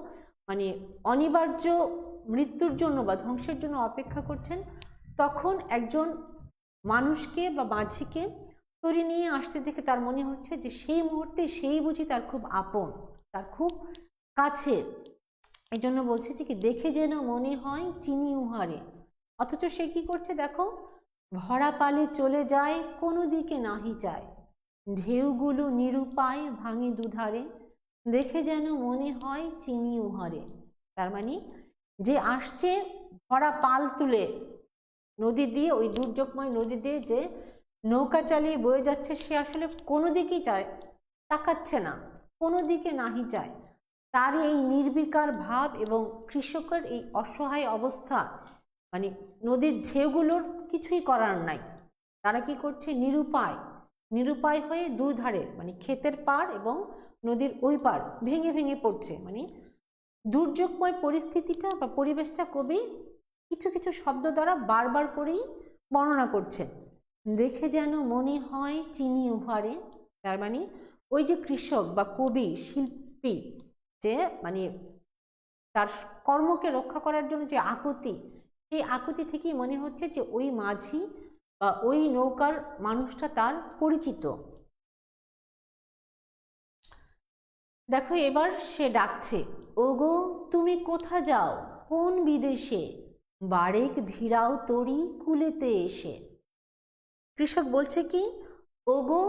Speaker 1: মানে অনিবার্য মৃত্যুর জন্য বা ধ্বংসের জন্য অপেক্ষা করছেন, তখন একজন মানুষকে বা মাঝিকে তরি নিয়ে আসতে দেখে তার মনে হচ্ছে যে সেই মুহূর্তে সেই বুঝি তার খুব আপন, তার খুব কাছের। এই জন্য বলছে যে কি, দেখে যেন মনে হয় চিনি উহারে। অথচ সে কি করছে দেখো, ভরা পালে চলে যায়, কোনো দিকে নাহি চায়, ঢেউগুলো নিরুপায় ভাঙে দুধারে, দেখে যেন মনে হয় চিনি উহারে। তার মানে যে আসছে ভরা পাল তুলে নদী দিয়ে, ওই দুর্যোগময় নদী দিয়ে যে নৌকা চালিয়ে বয়ে যাচ্ছে, সে আসলে কোনো দিকেই তাকাচ্ছে না, কোনো দিকে নাহি চায়। তার এই নির্বিকার ভাব এবং কৃষকের এই অসহায় অবস্থা, মানে নদীর ঢেউগুলোর কিছুই করার নাই। তারা কি করছে, নিরুপায়, নিরুপায় হয়ে দুই ধারে মানে ক্ষেতের পাড় এবং নদীর ওই পাড় ভেঙে ভেঙে পড়ছে। মানে দুর্যোগময় পরিস্থিতিটা বা পরিবেশটা কবি কিছু কিছু শব্দ দ্বারা বারবার করেই বর্ণনা করছেন। দেখে যেন মনে হয় চিনি উহারে। তার মানে ওই যে কৃষক বা কবি শিল্পী, যে মানে তার কর্মকে রক্ষা করার জন্য যে আকুতি, সেই আকুতি থেকেই মনে হচ্ছে যে ওই মাঝি বা ওই নৌকার মানুষটা তার পরিচিত। দেখো এবার সে ডাকছে, ওগো তুমি কোথা যাও কোন বিদেশে, বারেক ভিড়াও তরি কুলেতে এসে। কৃষক বলছে কি, ওগো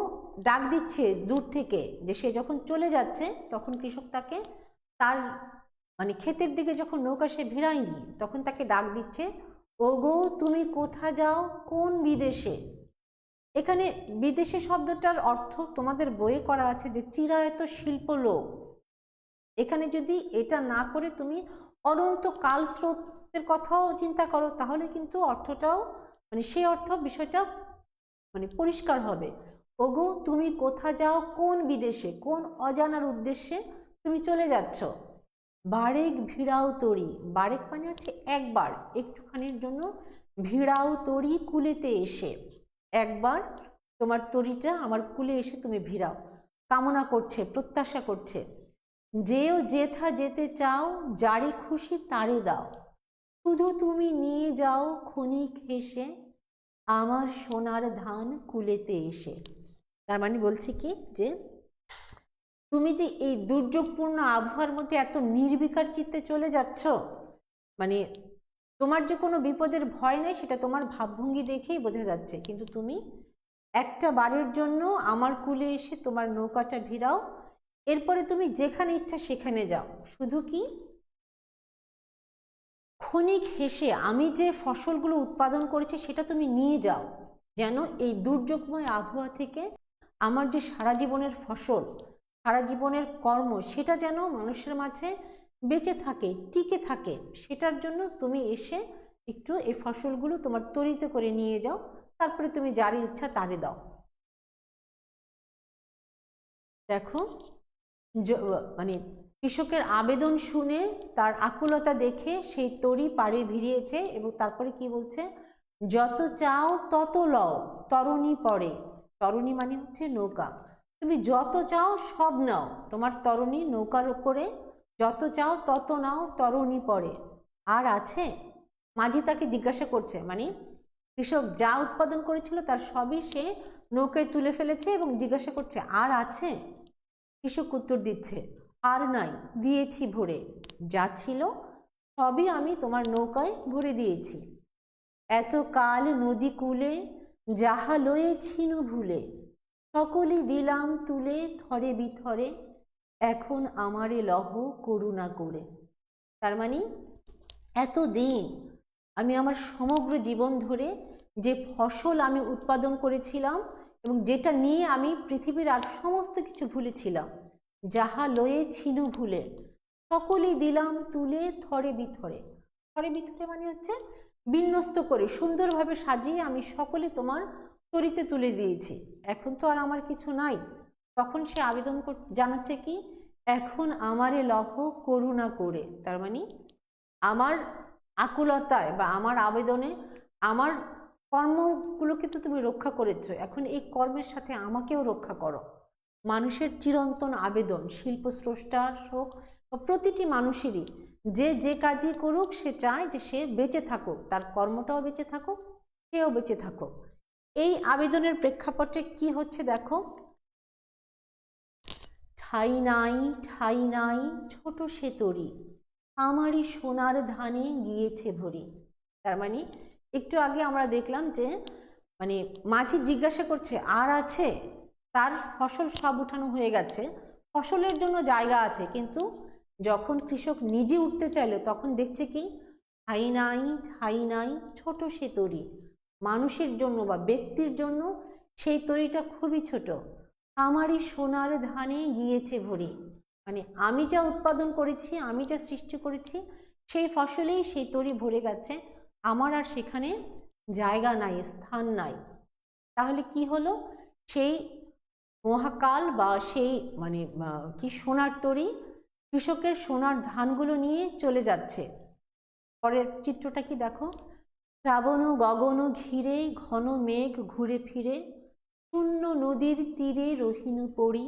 Speaker 1: ডাক দিচ্ছে দূর থেকে, যে সে যখন চলে যাচ্ছে তখন কৃষক তাকে তার মানে ক্ষেতের দিকে যখন নৌকা সে ভিড়ায়নি তখন তাকে ডাক দিচ্ছে, ওগো তুমি কোথা যাও কোন বিদেশে। এখানে বিদেশে শব্দটার অর্থ তোমাদের বইয়ে করা আছে যে চিরায়ত শিল্পলোক। এখানে যদি এটা না করে তুমি অনন্ত কাল স্রোতের কথাও চিন্তা করো, তাহলে কিন্তু অর্থটাও মানে সেই অর্থ বিষয়টা মানে পরিষ্কার হবে। ওগো তুমি কোথা যাও কোন বিদেশে, কোন অজানার উদ্দেশ্যে তুমি চলে যাচ্ছ। বারেক ভিড়াও তরি, বারেক মানে হচ্ছে একবার, একটুখানির জন্য, ভিড়াও তরি কুলেতে এসে, একবার তোমার তরিটা আমার কুলে এসে তুমি ভিড়াও, কামনা করছে, প্রত্যাশা করছে। যেও যেথা যেতে চাও, যারে খুশি তারে দাও, শুধু তুমি নিয়ে যাও ক্ষণিক হেসে, আমার সোনার ধান কুলেতে এসে। তার মানে বলছে কি, যে তুমি যে এই দুর্যোগপূর্ণ আবহাওয়ার মধ্যে এত নির্বিকার চিত্তে চলে যাচ্ছ, মানে তোমার যে কোনো বিপদের ভয় নেই সেটা তোমার ভাবভঙ্গি দেখেই বোঝা যাচ্ছে, কিন্তু তুমি একটা বারের জন্য আমার কুলে এসে তোমার নৌকাটা ভিড়াও, এরপরে তুমি যেখানে ইচ্ছা সেখানে যাও, শুধু কি ক্ষণিক হেসে আমি যে ফসলগুলো উৎপাদন করেছি সেটা তুমি নিয়ে যাও, যেন এই দুর্যোগময় আবহাওয়া থেকে আমার যে সারা জীবনের ফসল, সারা জীবনের কর্ম, সেটা যেন মানুষের মাঝে বেঁচে থাকে, টিকে থাকে, সেটার জন্য তুমি এসে একটু এই ফসলগুলো তোমার তরিতে করে নিয়ে যাও, তারপরে তুমি যার ইচ্ছা তারে দাও। দেখো মানে কৃষকের আবেদন শুনে, তার আকুলতা দেখে সেই তরি পাড়ে ভিড়িয়েছে এবং তারপরে কি বলছে, যত চাও তত লও তরণী পড়ে। তরণী মানে হচ্ছে নৌকা, তুমি যত চাও সব নাও, তোমার তরণী নৌকার উপরে যত চাও তত নাও, তরণী পড়ে। আর আছে? মাঝি তাকে জিজ্ঞাসা করছে, মানে কৃষক যা উৎপাদন করেছিল তার সবই সে নৌকায় তুলে ফেলেছে এবং জিজ্ঞাসা করছে আর আছে? কৃষক উত্তর দিচ্ছে, আর নাই, দিয়েছি ভরে, যা ছিল সবই আমি তোমার নৌকায় ভরে দিয়েছি। এত কাল নদী কূলে যাহা লয়েছিন ভুলে, সকলই দিলাম তুলে থরে বিথরে, এখন আমারে লহ করুণা করে। তার মানে এতদিন আমি আমার সমগ্র জীবন ধরে যে ফসল আমি উৎপাদন করেছিলাম এবং যেটা নিয়ে আমি পৃথিবীর আর সমস্ত কিছু ভুলেছিলাম, যাহা লয়ে ছিনু ভুলে, সকলই দিলাম তুলে থরে বিথরে। থরে বিথরে মানে হচ্ছে বিন্যস্ত করে সুন্দরভাবে সাজিয়ে আমি সকলে তোমার তরিতে তুলে দিয়েছি, এখন তো আর আমার কিছু নাই। তখন সে আবেদন জানাচ্ছে কি, এখন আমারে লহ করুণা করে। তার মানে আমার আকুলতায় বা আমার আবেদনে আমার কর্মগুলোকে তো তুমি রক্ষা করেছো, এখন এই কর্মের সাথে আমাকেও রক্ষা করো। মানুষের চিরন্তন আবেদন, শিল্পস্রষ্টার হোক বা প্রতিটি মানুষেরই, যে যে কাজই করুক সে চায় যে সে বেঁচে থাকুক, তার কর্মটাও বেঁচে থাকুক, সেও বেঁচে থাকুক। এই আবেদনের প্রেক্ষাপটে কি হচ্ছে দেখো, ঠাই নাই ঠাই নাই ছোট সে তরি, আমারই সোনার ধানে গিয়েছে ভরি। তার মানে একটু আগে আমরা দেখলাম যে মানে মাঝি জিজ্ঞাসা করছে আর আছে, তার ফসল সব উঠানো হয়ে গেছে, ফসলের জন্য জায়গা আছে, কিন্তু যখন কৃষক নিজে উঠতে চাইলো তখন দেখছে কি, ঠাই নাই ঠাই নাই ছোট সে তরি, মানুষের জন্য বা ব্যক্তির জন্য সেই তরিটা খুবই ছোট। আমারই সোনার ধানে গিয়েছে ভরি, মানে আমি যা উৎপাদন করেছি, আমি যা সৃষ্টি করেছি, সেই ফসলেই সেই তরি ভরে গেছে, আমার আর সেখানে জায়গা নাই, স্থান নাই। তাহলে কি হলো, সেই মহাকাল বা সেই মানে কি সোনার তরি কৃষকের সোনার ধানগুলো নিয়ে চলে যাচ্ছে। পরের চিত্রটা কি দেখো, শ্রাবণ গগন ঘিরে ঘন মেঘ ঘুরে ফিরে, শূন্য নদীর তীরে রহিনু পড়ি,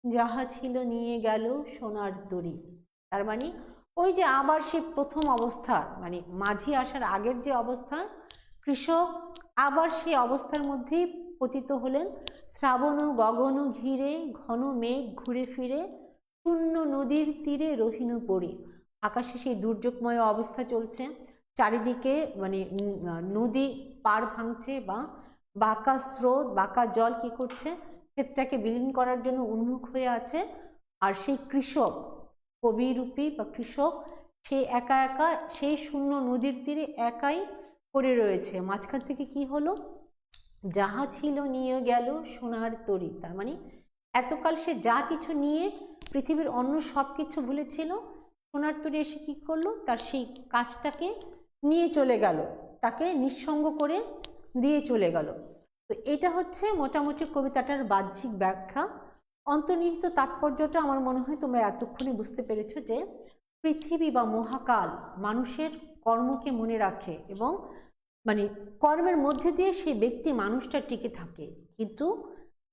Speaker 1: যাহা ছিল নিয়ে গেল সোনার তরি। তার মানে ওই যে আবার সে প্রথম অবস্থার মানে মাঝি আসার আগের যে অবস্থা, কৃষক আবার সেই অবস্থার মধ্যেই পতিত হলেন। শ্রাবণ গগন ঘিরে ঘন মেঘ ঘুরে ফিরে, শূন্য নদীর তীরে রহিনু পড়ি, আকাশে সেই দুর্যোগময় অবস্থা চলছে, চারিদিকে মানে নদী পার ভাঙছে বা বাঁকা স্রোত বাঁকা জল কি করছে, ক্ষেতটাকে বিলীন করার জন্য উন্মুখ হয়ে আছে। আর সেই কৃষক, কবিরূপী বা কৃষক, সে একা একা সেই শূন্য নদীর তীরে একাই পড়ে রয়েছে। মাঝখান থেকে কি হলো, যাহা ছিল নিয়ে গেল সোনার তরি। তার মানে এতকাল সে যা কিছু নিয়ে পৃথিবীর অন্য সব কিছু ভুলেছিল, সোনার তরি এসে কি করলো, তার সেই কাজটাকে নিয়ে চলে গেল, তাকে নিঃসঙ্গ করে দিয়ে চলে গেল। তো এটা হচ্ছে মোটামুটি কবিতাটার বাহ্যিক ব্যাখ্যা। অন্তর্নিহিত তাৎপর্যটা আমার মনে হয় তোমরা এতক্ষণে বুঝতে পেরেছো, যে পৃথিবী বা মহাকাল মানুষের কর্মকে মনে রাখে এবং মানে কর্মের মধ্যে দিয়ে সেই ব্যক্তি মানুষটা টিকে থাকে, কিন্তু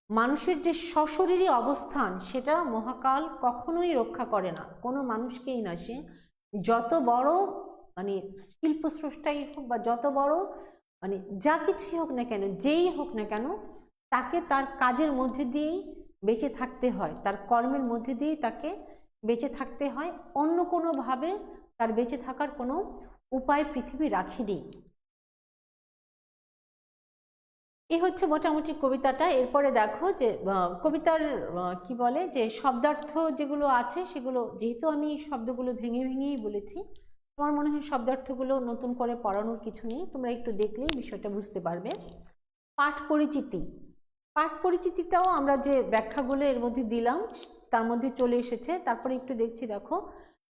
Speaker 1: মানুষের যে সশরীরী অবস্থান সেটা মহাকাল কখনোই রক্ষা করে না, কোনো মানুষকেই না। সে যত বড় মানে শিল্পস্রষ্টাই হোক বা যত বড় মানে যা কিছুই হোক না কেন, যেই হোক না কেন, তাকে তার কাজের মধ্যে দিয়েই বেঁচে থাকতে হয়, তার কর্মের মধ্যে দিয়েই তাকে বেঁচে থাকতে হয়, অন্য কোনোভাবে তার বেঁচে থাকার কোনো উপায় পৃথিবী রাখেনি। এই হচ্ছে মোটামুটি কবিতাটা। এরপরে দেখো যে কবিতার কি বলে যে শব্দার্থ যেগুলো আছে সেগুলো, যেহেতু আমি শব্দগুলো ভেঙে ভেঙেই বলেছি, আমার মনে হয় শব্দার্থগুলো নতুন করে পড়ানোর কিছু নেই, তোমরা একটু দেখলেই বিষয়টা বুঝতে পারবে। পাঠ পরিচিতি, পাঠ পরিচিতিটাও আমরা যে ব্যাখ্যাগুলো এর মধ্যে দিলাম তার মধ্যে চলে এসেছে। তারপরে একটু দেখছি দেখো,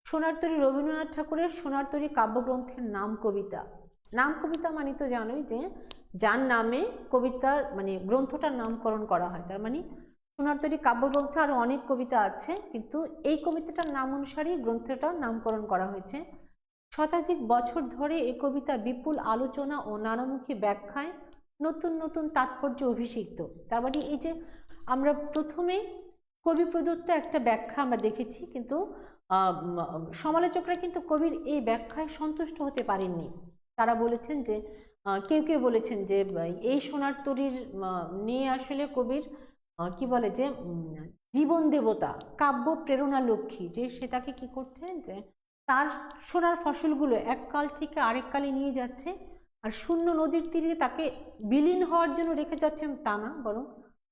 Speaker 1: সোনার তরী রবীন্দ্রনাথ ঠাকুরের সোনার তরী কাব্যগ্রন্থের নাম কবিতা। নাম কবিতা মানে তো জানোই যে যার নামে কবিতার মানে গ্রন্থটার নামকরণ করা হয়। তার মানে সোনার তরী কাব্যগ্রন্থে আরো অনেক কবিতা আছে, কিন্তু এই কবিতাটার নাম অনুসারেই গ্রন্থটার নামকরণ করা হয়েছে। শতাধিক বছর ধরে এই কবিতা বিপুল আলোচনা ও নানামুখী ব্যাখ্যায় নতুন নতুন তাৎপর্য অভিষিক্ত। তার মানে এই যে আমরা প্রথমে কবি প্রদত্ত একটা ব্যাখ্যা আমরা দেখেছি, কিন্তু সমালোচকরা কিন্তু কবির এই ব্যাখ্যায় সন্তুষ্ট হতে পারেননি। তারা বলেছেন যে কেউ কেউ বলেছেন যে এই সোনার তরীর নিয়ে আসলে কবির কি বলে যে জীবন দেবতা, কাব্য প্রেরণা লক্ষ্মী, যে সে তাকে কি করছেন যে তার সোনার ফসলগুলো এক কাল থেকে আরেক কালে নিয়ে যাচ্ছে, আর শূন্য নদীর তীরে তাকে বিলীন হওয়ার জন্য রেখে যাচ্ছেন তা না, বরং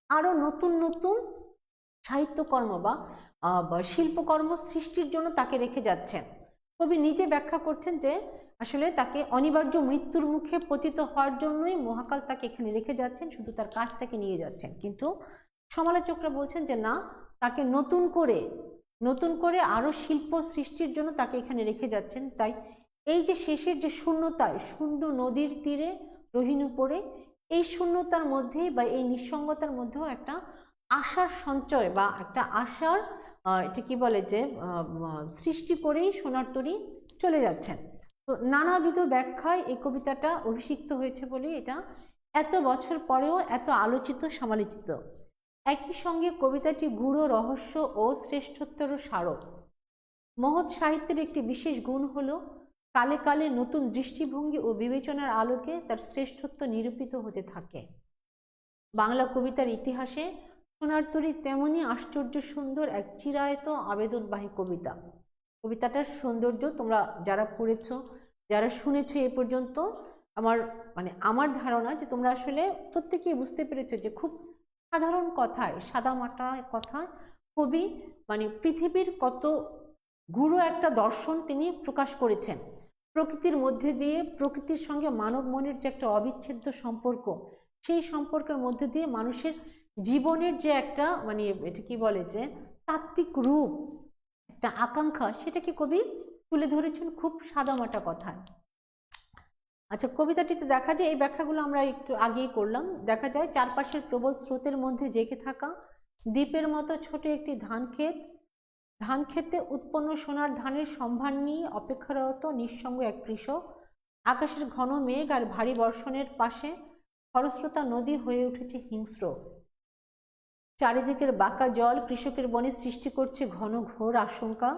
Speaker 1: আরো নতুন নতুন সাহিত্যকর্ম বা শিল্পকর্ম সৃষ্টির জন্য তাকে রেখে যাচ্ছেন। কবি নিজে ব্যাখ্যা করছেন যে আসলে তাকে অনিবার্য মৃত্যুর মুখে পতিত হওয়ার জন্যই মহাকাল তাকে এখানে রেখে যাচ্ছেন, শুধু তার কাজটাকে নিয়ে যাচ্ছেন। কিন্তু সমালোচকরা বলছেন যে না, তাকে নতুন করে আরো শিল্প সৃষ্টির জন্য তাকে এখানে রেখে যাচ্ছেন। তাই এই যে শেষের যে শূন্যতায়, শূন্য নদীর তীরে রহিনু পড়ে, এই শূন্যতার মধ্যে বা এই নিঃসঙ্গতার মধ্যেও একটা আশার সঞ্চয় বা একটা আশার এটা কি বলে যে সৃষ্টি করেই সোনার তরী চলে যাচ্ছেন। তো নানাবিধ ব্যাখ্যায় এই কবিতাটা অভিষিক্ত হয়েছে বলে এটা এত বছর পরেও এত আলোচিত সমালোচিত। একই সঙ্গে কবিতাটি গূঢ় রহস্য ও শ্রেষ্ঠত্বেরও স্মারক। মহৎ সাহিত্যের একটি বিশেষ গুণ হলো কালে কালে নতুন দৃষ্টিভঙ্গি ও বিবেচনার আলোকে তার শ্রেষ্ঠত্ব নিরূপিত হতে থাকে। বাংলা কবিতার ইতিহাসে সোনার তরী তেমনই আশ্চর্য সুন্দর এক চিরায়ত আবেদনবাহী কবিতা। কবিতাটার সৌন্দর্য তোমরা যারা পড়েছ, যারা শুনেছ এ পর্যন্ত, আমার ধারণা যে তোমরা আসলে প্রত্যেকেই বুঝতে পেরেছ যে খুব সাধারণ কথায়, সাদামাটা কথায় কবি পৃথিবীর কত গূঢ় একটা দর্শন তিনি প্রকাশ করেছেন। প্রকৃতির মধ্যে দিয়ে, প্রকৃতির সঙ্গে মানব মনের যে একটা অবিচ্ছেদ্য সম্পর্ক, সেই সম্পর্কের মধ্যে দিয়ে মানুষের জীবনের যে একটা এটা কি বলে যে তাত্ত্বিক রূপ, একটা আকাঙ্ক্ষা, সেটাকে কবি তুলে ধরেছেন খুব সাদামাটা কথায়। আচ্ছা, কবিতাটিতে দেখা যায়, এই ব্যাখ্যাগুলো আমরা একটু আগেই করলাম, দেখা যায় চারপাশের প্রবল স্রোতের মধ্যে জেগে থাকা দ্বীপের মতো ছোট একটি ধান খেতে উৎপন্ন সোনার ধানের সম্ভার নিয়ে অপেক্ষারত নিঃসঙ্গ এক কৃষক। আকাশের ঘন মেঘ আর ভারী বর্ষণের পাশে খরস্রোতা নদী হয়ে উঠেছে হিংস্র। চারিদিকের বাঁকা জল কৃষকের বনে সৃষ্টি করছে ঘন ঘোর আশঙ্কা।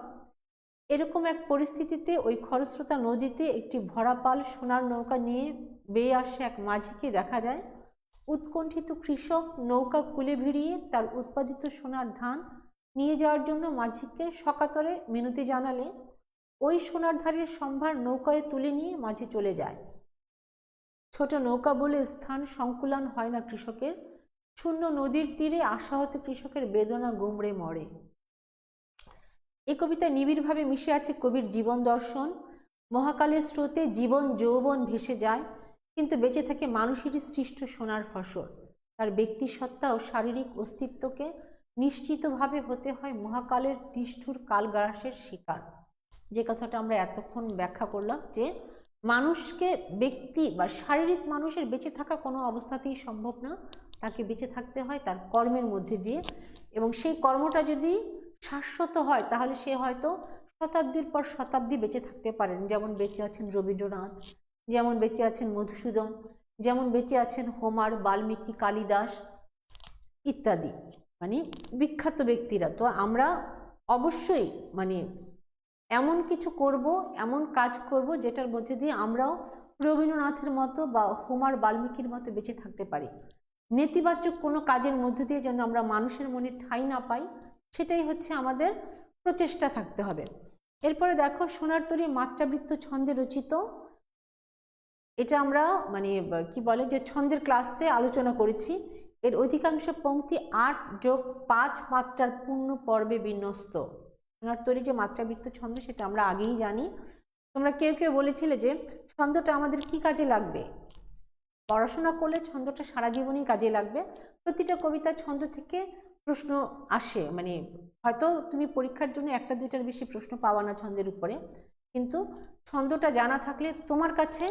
Speaker 1: এরকম এক পরিস্থিতিতে ওই খরস্রোতা নদীতে একটি ভরাপাল সোনার নৌকা নিয়ে বেয়ে আসে এক মাঝিকে দেখা যায়। উৎকণ্ঠিত কৃষক নৌকা কুলে ভিড়িয়ে তার উৎপাদিত সোনার ধান নিয়ে যাওয়ার জন্য মাঝিকে সকাতরে মিনতি জানালে ওই সোনার ধারের সম্ভার নৌকায় তুলে নিয়ে মাঝি চলে যায়। ছোট নৌকা বলে স্থান সংকুলান হয় না কৃষকের, শূন্য নদীর তীরে আশাহত কৃষকের বেদনা গুমড়ে মরে। এই কবিতায় নিবিড়ভাবে মিশে আছে কবির জীবন দর্শন। মহাকালের স্রোতে জীবন যৌবন ভেসে যায়, কিন্তু বেঁচে থাকে মানুষেরই সৃষ্ট সোনার ফসল। তার ব্যক্তিসত্তা ও শারীরিক অস্তিত্বকে নিশ্চিতভাবে হতে হয় মহাকালের নিষ্ঠুর কালগ্রাসের শিকার। যে কথাটা আমরা এতক্ষণ ব্যাখ্যা করলাম, যে মানুষকে, ব্যক্তি বা শারীরিক মানুষের বেঁচে থাকা কোনো অবস্থাতেই সম্ভব না, তাকে বেঁচে থাকতে হয় তার কর্মের মধ্যে দিয়ে, এবং সেই কর্মটা যদি শাশ্বত হয় তাহলে সে হয়তো শতাব্দীর পর শতাব্দী বেঁচে থাকতে পারেন। যেমন বেঁচে আছেন রবীন্দ্রনাথ, যেমন বেঁচে আছেন মধুসূদন, যেমন বেঁচে আছেন হোমার, বাল্মীকি, কালিদাস ইত্যাদি, বিখ্যাত ব্যক্তিরা। তো আমরা অবশ্যই এমন কিছু করব, এমন কাজ করব যেটার মধ্যে দিয়ে আমরাও রবীন্দ্রনাথের মতো বা হোমার, বাল্মীকির মতো বেঁচে থাকতে পারি। নেতিবাচক কোনো কাজের মধ্য দিয়ে যেন আমরা মানুষের মনে ঠাঁই না পাই, সেটাই হচ্ছে আমাদের প্রচেষ্টা থাকতে হবে। এরপরে দেখো, সোনার তরী মাত্রাবৃত্ত ছন্দে রচিত। এটা আমরা কি বলে যে ছন্দের ক্লাসে আলোচনা করেছি। এর অধিকাংশ পংক্তি ৮+৫ মাত্রার পূর্ণ পর্বে বিন্যস্ত। সোনার তরী যে মাত্রাবৃত্ত ছন্দ সেটা আমরা আগেই জানি। তোমরা কেউ কেউ বলেছিলে যে ছন্দটা আমাদের কি কাজে লাগবে? পড়াশোনা করলে ছন্দটা সারা জীবনই কাজে লাগবে। প্রতিটা কবিতার ছন্দ থেকে প্রশ্ন আসে, হয়তো তুমি পরীক্ষার জন্য একটা দুইটার বেশি প্রশ্ন পাওয়া না ছন্দের উপরে, কিন্তু ছন্দটা জানা থাকলে তোমার কাছে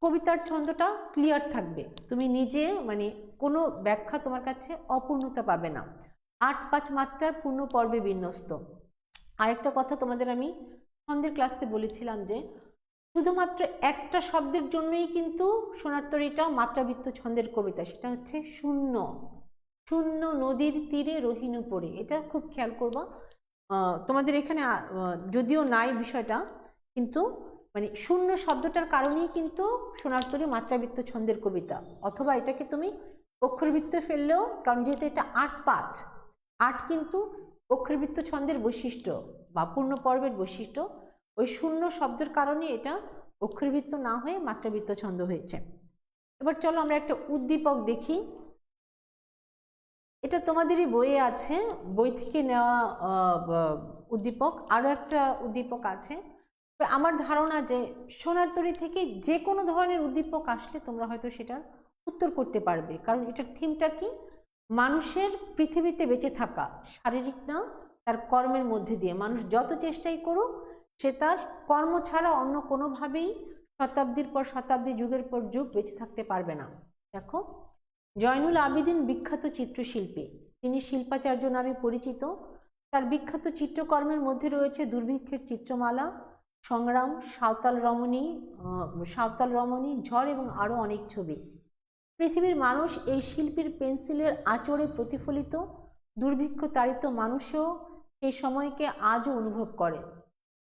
Speaker 1: কবিতার ছন্দটা ক্লিয়ার থাকবে। তুমি নিজে কোনো ব্যাখ্যা তোমার কাছে অপূর্ণতা পাবে না। ৮-৫ মাত্রার পূর্ণ পর্বে বিন্যস্ত। আরেকটা কথা তোমাদের আমি ছন্দের ক্লাসে বলেছিলাম যে শুধুমাত্র একটা শব্দের জন্যই কিন্তু সোনার তরীটা মাত্রাবৃত্ত ছন্দের কবিতা, সেটা হচ্ছে শূন্য। শূন্য নদীর তীরে রহিনু পড়ে, এটা খুব খেয়াল করবা। তোমাদের এখানে যদিও নাই বিষয়টা, কিন্তু শূন্য শব্দটার কারণেই কিন্তু সোনার তরী মাত্রাবৃত্ত ছন্দের কবিতা। অথবা এটাকে তুমি অক্ষরবৃত্ত ফেললেও, কারণ যেহেতু এটা ৮-৫, ৮ কিন্তু অক্ষরবৃত্ত ছন্দের বৈশিষ্ট্য বা পূর্ণ পর্বের বৈশিষ্ট্য। ওই শূন্য শব্দের কারণে এটা অক্ষরবৃত্ত না হয়ে মাত্রাবৃত্ত ছন্দ হয়েছে। এবার চলো আমরা একটা উদ্দীপক দেখি। এটা তোমাদেরই বইয়ে আছে, বই থেকে নেওয়া উদ্দীপক। আরও একটা উদ্দীপক আছে। আমার ধারণা যে সোনার তরী থেকে যে কোনো ধরনের উদ্দীপক আসলে তোমরা হয়তো সেটার উত্তর করতে পারবে, কারণ এটার থিমটা কি? মানুষের পৃথিবীতে বেঁচে থাকা, শারীরিক না, তার কর্মের মধ্যে দিয়ে। মানুষ যত চেষ্টাই করুক, সে তার কর্ম ছাড়া অন্য কোনোভাবেই শতাব্দীর পর শতাব্দী, যুগের পর যুগ বেঁচে থাকতে পারবে না। দেখো, জয়নুল আবেদিন বিখ্যাত চিত্রশিল্পী, তিনি শিল্পাচার্য নামে পরিচিত। তার বিখ্যাত চিত্রকর্মের মধ্যে রয়েছে দুর্ভিক্ষের চিত্রমালা, সংগ্রাম, সাঁওতাল রমণী, ঝড় এবং আরও অনেক ছবি। পৃথিবীর মানুষ এই শিল্পীর পেন্সিলের আঁচড়ে প্রতিফলিত দুর্ভিক্ষ তাড়িত মানুষও সেই সময়কে আজও অনুভব করে।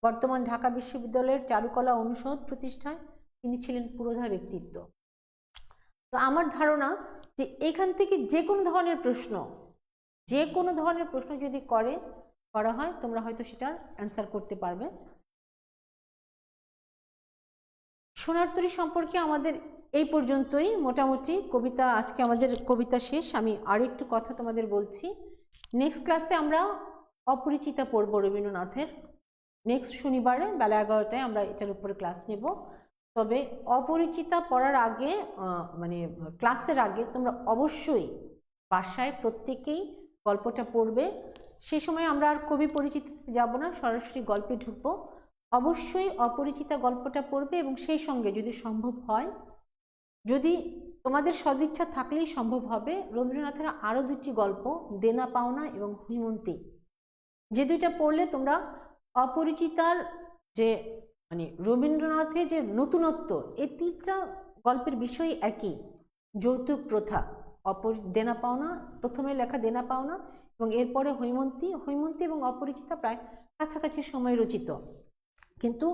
Speaker 1: বর্তমান ঢাকা বিশ্ববিদ্যালয়ের চারুকলা অনুষদ প্রতিষ্ঠায় তিনি ছিলেন পুরোধা ব্যক্তিত্ব। তো আমার ধারণা যে এখান থেকে যে কোনো ধরনের প্রশ্ন যদি করা হয় তোমরা হয়তো সেটার অ্যান্সার করতে পারবে। সোনারতরী সম্পর্কে আমাদের এই পর্যন্তই মোটামুটি কবিতা, আজকে আমাদের কবিতা শেষ। আমি আর একটু কথা তোমাদের বলছি। নেক্সট ক্লাসে আমরা অপরিচিতা পড়ব রবীন্দ্রনাথের। নেক্সট শনিবারে বেলা 11টায় আমরা এটার উপরে ক্লাস নেব। তবে অপরিচিতা পড়ার আগে মানে ক্লাসের আগে তোমরা অবশ্যই বাসায় প্রত্যেকেই গল্পটা পড়বে। সেই সময় আমরা আর কবি পরিচিত যাব না, সরাসরি গল্পে ঢুকবো। অবশ্যই অপরিচিতা গল্পটা পড়বে এবং সেই সঙ্গে যদি সম্ভব হয়, যদি তোমাদের সদিচ্ছা থাকলেই সম্ভব হবে, রবীন্দ্রনাথের আরও দুটি গল্প দেনা পাওনা এবং হৈমন্তী, যে দুইটা পড়লে তোমরা অপরিচিতার যে মানে রবীন্দ্রনাথের যে নতুনত্ব, এই তিনটা গল্পের বিষয় একই, যৌতুক প্রথা, দেনা পাওনা, প্রথমে লেখা দেনা পাওনা এবং এরপরে হৈমন্তী এবং অপরিচিতা প্রায় কাছাকাছি সময় রচিত। কিন্তু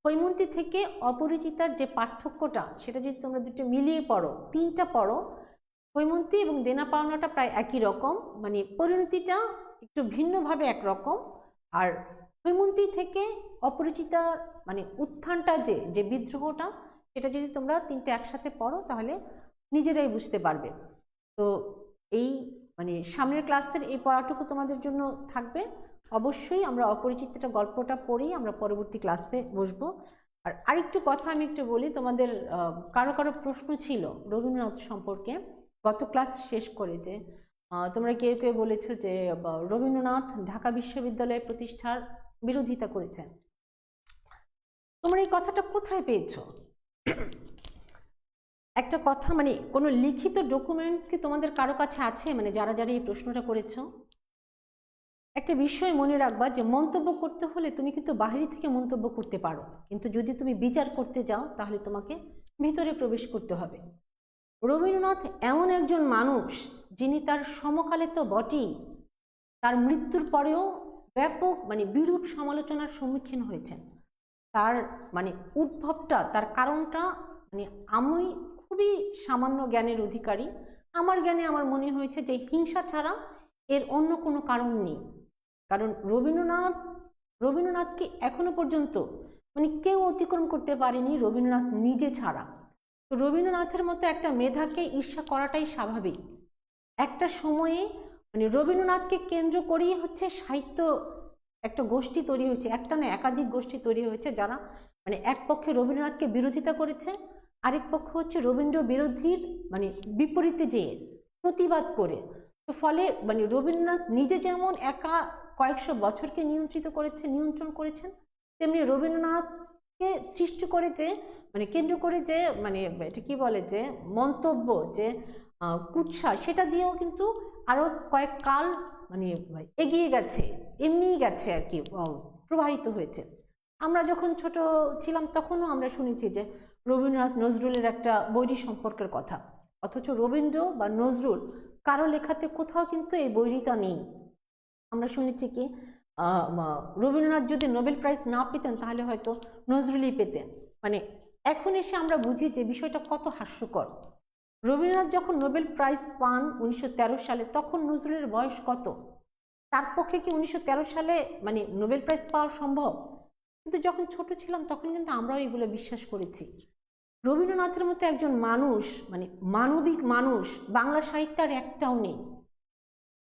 Speaker 1: হৈমন্তী থেকে অপরিচিতার যে পার্থক্যটা, সেটা যদি তোমরা দুটো মিলিয়ে পড়ো, তিনটা পড়ো, হৈমন্তী এবং দেনা পাওনাটা প্রায় একই রকম, মানে পরিণতিটা একটু ভিন্নভাবে একরকম। আর হৈমন্তী থেকে অপরিচিতার মানে উত্থানটা যে বিদ্রোহটা, সেটা যদি তোমরা তিনটে একসাথে পড়ো তাহলে নিজেরাই বুঝতে পারবে। তো এই মানে সামনের ক্লাসের এই পড়াটুকু তোমাদের জন্য থাকবে। অবশ্যই আমরা অপরিচিতটা গল্পটা পড়েই আমরা পরবর্তী ক্লাসে বসবো। আর আরেকটু কথা আমি একটু বলি, তোমাদের কারো প্রশ্ন ছিল রবীন্দ্রনাথ সম্পর্কে গত ক্লাস শেষ করে, যে তোমরা কেউ কেউ বলেছো যে রবীন্দ্রনাথ ঢাকা বিশ্ববিদ্যালয় প্রতিষ্ঠার বিরোধিতা করেছেন। তোমরা এই কথাটা কোথায় পেয়েছো? একটা কথা, মানে কোনো লিখিত ডকুমেন্ট কি তোমাদের কারো কাছে আছে, মানে যারা এই প্রশ্নটা করেছো? একটা বিষয় মনে রাখবা যে মন্তব্য করতে হলে তুমি কিন্তু বাহির থেকে মন্তব্য করতে পারো, কিন্তু যদি তুমি বিচার করতে যাও তাহলে তোমাকে ভিতরে প্রবেশ করতে হবে। রবীন্দ্রনাথ এমন একজন মানুষ যিনি তার সমকালে তো বটেই, তার মৃত্যুর পরেও ব্যাপক মানে বিরূপ সমালোচনার সম্মুখীন হয়েছেন। তার মানে উদ্ভবটা, তার কারণটা মানে আমি খুবই সামান্য জ্ঞানের অধিকারী, আমার জ্ঞানে আমার মনে হয়েছে যে হিংসা ছাড়া এর অন্য কোনো কারণ নেই। কারণ রবীন্দ্রনাথকে এখনো পর্যন্ত মানে কেউ অতিক্রম করতে পারেনি রবীন্দ্রনাথ নিজে ছাড়া। তো রবীন্দ্রনাথের মতো একটা মেধাকে ঈর্ষা করাটাই স্বাভাবিক। একটা সময়ে মানে রবীন্দ্রনাথকে কেন্দ্র করেই হচ্ছে সাহিত্য একটা গোষ্ঠী তৈরি হয়েছে, একটা না একাধিক গোষ্ঠী তৈরি হয়েছে, যারা মানে এক পক্ষে রবীন্দ্রনাথকে বিরোধিতা করেছে, আরেক পক্ষ হচ্ছে রবীন্দ্র বিরোধীর মানে বিপরীতে যেয়ে প্রতিবাদ করে। তো ফলে মানে রবীন্দ্রনাথ নিজে যেমন একা কয়েকশো বছরকে নিয়ন্ত্রণ করেছেন, তেমনি রবীন্দ্রনাথকে সৃষ্টি করে যে মানে কেন্দ্র করে যে মানে এটা কি বলে যে মন্তব্য, যে কুৎসা, সেটা দিয়েও কিন্তু আরো কয়েক কাল মানে এগিয়ে গেছে, এমনিই গেছে আর কি, প্রবাহিত হয়েছে। আমরা যখন ছোট ছিলাম তখনও আমরা শুনেছি যে রবীন্দ্রনাথ নজরুলের একটা বৈরী সম্পর্কের কথা, অথচ রবীন্দ্র বা নজরুল কারো লেখাতে কোথাও কিন্তু এই বৈরিতা নেই। আমরা শুনেছি কি রবীন্দ্রনাথ যদি নোবেল প্রাইজ না পেতেন তাহলে হয়তো নজরুলই পেতেন। মানে এখন এসে আমরা বুঝি যে বিষয়টা কত হাস্যকর। রবীন্দ্রনাথ যখন নোবেল প্রাইজ পান 1913 সালে, তখন নজরুলের বয়স কত? তার পক্ষে কি 1913 সালে মানে নোবেল প্রাইজ পাওয়া সম্ভব? কিন্তু যখন ছোট ছিলাম তখন কিন্তু আমরাও এগুলো বিশ্বাস করেছি। রবীন্দ্রনাথের মতো একজন মানুষ, মানে মানবিক মানুষ বাংলা সাহিত্যে আর একটাও নেই।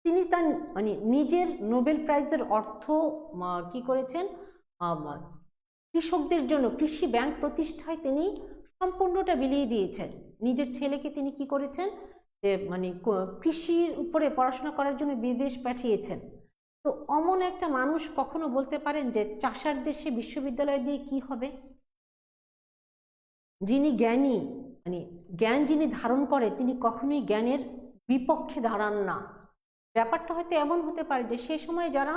Speaker 1: তিনি তার মানে নিজের নোবেল প্রাইজের অর্থ কি করেছেন, কৃষকদের জন্য কৃষি ব্যাংক প্রতিষ্ঠায় তিনি সম্পূর্ণটা বিলিয়ে দিয়েছেন। নিজের ছেলেকে তিনি কি করেছেন, যে মানে কৃষির উপরে পড়াশোনা করার জন্য বিদেশ পাঠিয়েছেন। তো অমন একটা মানুষ কখনো বলতে পারেন যে চাষার দেশে বিশ্ববিদ্যালয় দিয়ে কি হবে? যিনি জ্ঞানী, মানে জ্ঞান যিনি ধারণ করে, তিনি কখনোই জ্ঞানের বিপক্ষে দাঁড়ান না। ব্যাপারটা হয়তো এমন হতে পারে যে সে সময় যারা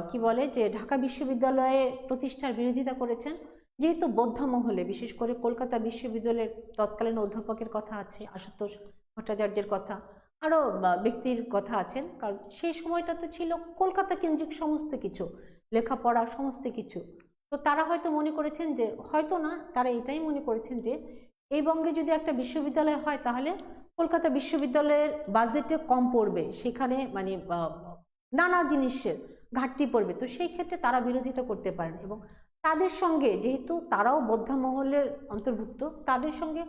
Speaker 1: কি বলে যে ঢাকা বিশ্ববিদ্যালয়ে প্রতিষ্ঠার বিরোধিতা করেছেন, যেহেতু বোদ্ধা মহলে বিশেষ করে কলকাতা বিশ্ববিদ্যালয়ের তৎকালীন অধ্যাপকের কথা আছে, আশুতোষ ভট্টাচার্যের কথা, আরও ব্যক্তির কথা আছেন, কারণ সেই সময়টা তো ছিল কলকাতা কেন্দ্রিক সমস্ত কিছু, লেখাপড়া সমস্ত কিছু। তো তারা হয়তো মনে করেছেন যে, হয়তো না, তারা এটাই মনে করেছেন যে এই বঙ্গে যদি একটা বিশ্ববিদ্যালয় হয় তাহলে কলকাতা বিশ্ববিদ্যালয়ের বাজেটে কম পড়বে, সেখানে মানে নানা জিনিসের ঘাটতি পড়বে। তো সেই ক্ষেত্রে তারা বিরোধিতা করতে পারেন, এবং তাদের সঙ্গে যেহেতু তারাও বোদ্ধা মহলের অন্তর্ভুক্ত, তাদের সঙ্গে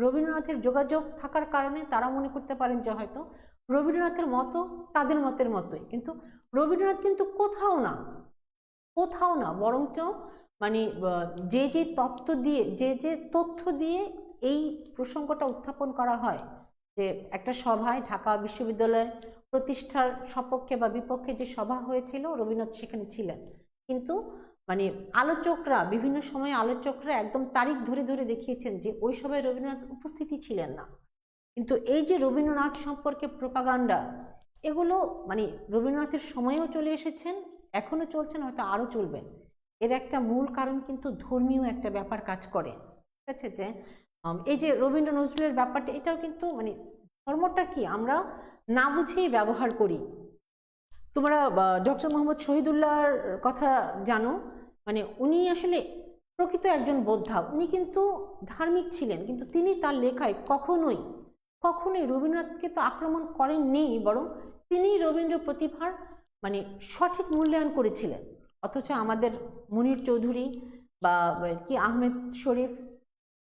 Speaker 1: রবীন্দ্রনাথের যোগাযোগ থাকার কারণে তারা মনে করতে পারেন যে হয়তো রবীন্দ্রনাথের মতো তাদের মতের মতোই। কিন্তু রবীন্দ্রনাথ কিন্তু কোথাও না, বরঞ্চ মানে যে তত্ত্ব দিয়ে, যে তথ্য দিয়ে এই প্রসঙ্গটা উত্থাপন করা হয়, যে একটা সভায় ঢাকা বিশ্ববিদ্যালয় প্রতিষ্ঠার সপক্ষে বা বিপক্ষে যে সভা হয়েছিল, রবীন্দ্রনাথ সেখানে ছিলেন, কিন্তু মানে আলোচকরা, বিভিন্ন সময়ে আলোচকরা একদম তারিখ ধরে ধরে দেখিয়েছেন যে ওই সভায় রবীন্দ্রনাথ উপস্থিতি ছিলেন না। কিন্তু এই যে রবীন্দ্রনাথ সম্পর্কে প্রোপাগান্ডা, এগুলো মানে রবীন্দ্রনাথের সময়েও চলে এসেছেন, এখনো চলছেন, হয়তো আরও চলবেন। এর একটা মূল কারণ কিন্তু ধর্মীয় একটা ব্যাপার কাজ করে, ঠিক আছে? যে এই যে রবীন্দ্র নজরুলের ব্যাপারটা, এটাও কিন্তু মানে ধর্মটা কি আমরা না বুঝেই ব্যবহার করি। তোমরা ডক্টর মোহাম্মদ শহীদুল্লাহর কথা জানো, মানে উনি আসলে প্রকৃত একজন বোদ্ধা, উনি কিন্তু ধার্মিক ছিলেন, কিন্তু তিনি তার লেখায় কখনোই রবীন্দ্রনাথকে তো আক্রমণ করেননি, বরং তিনি রবীন্দ্র প্রতিভার মানে সঠিক মূল্যায়ন করেছিলেন। অথচ আমাদের মুনির চৌধুরী বা কি আহমেদ শরীফ,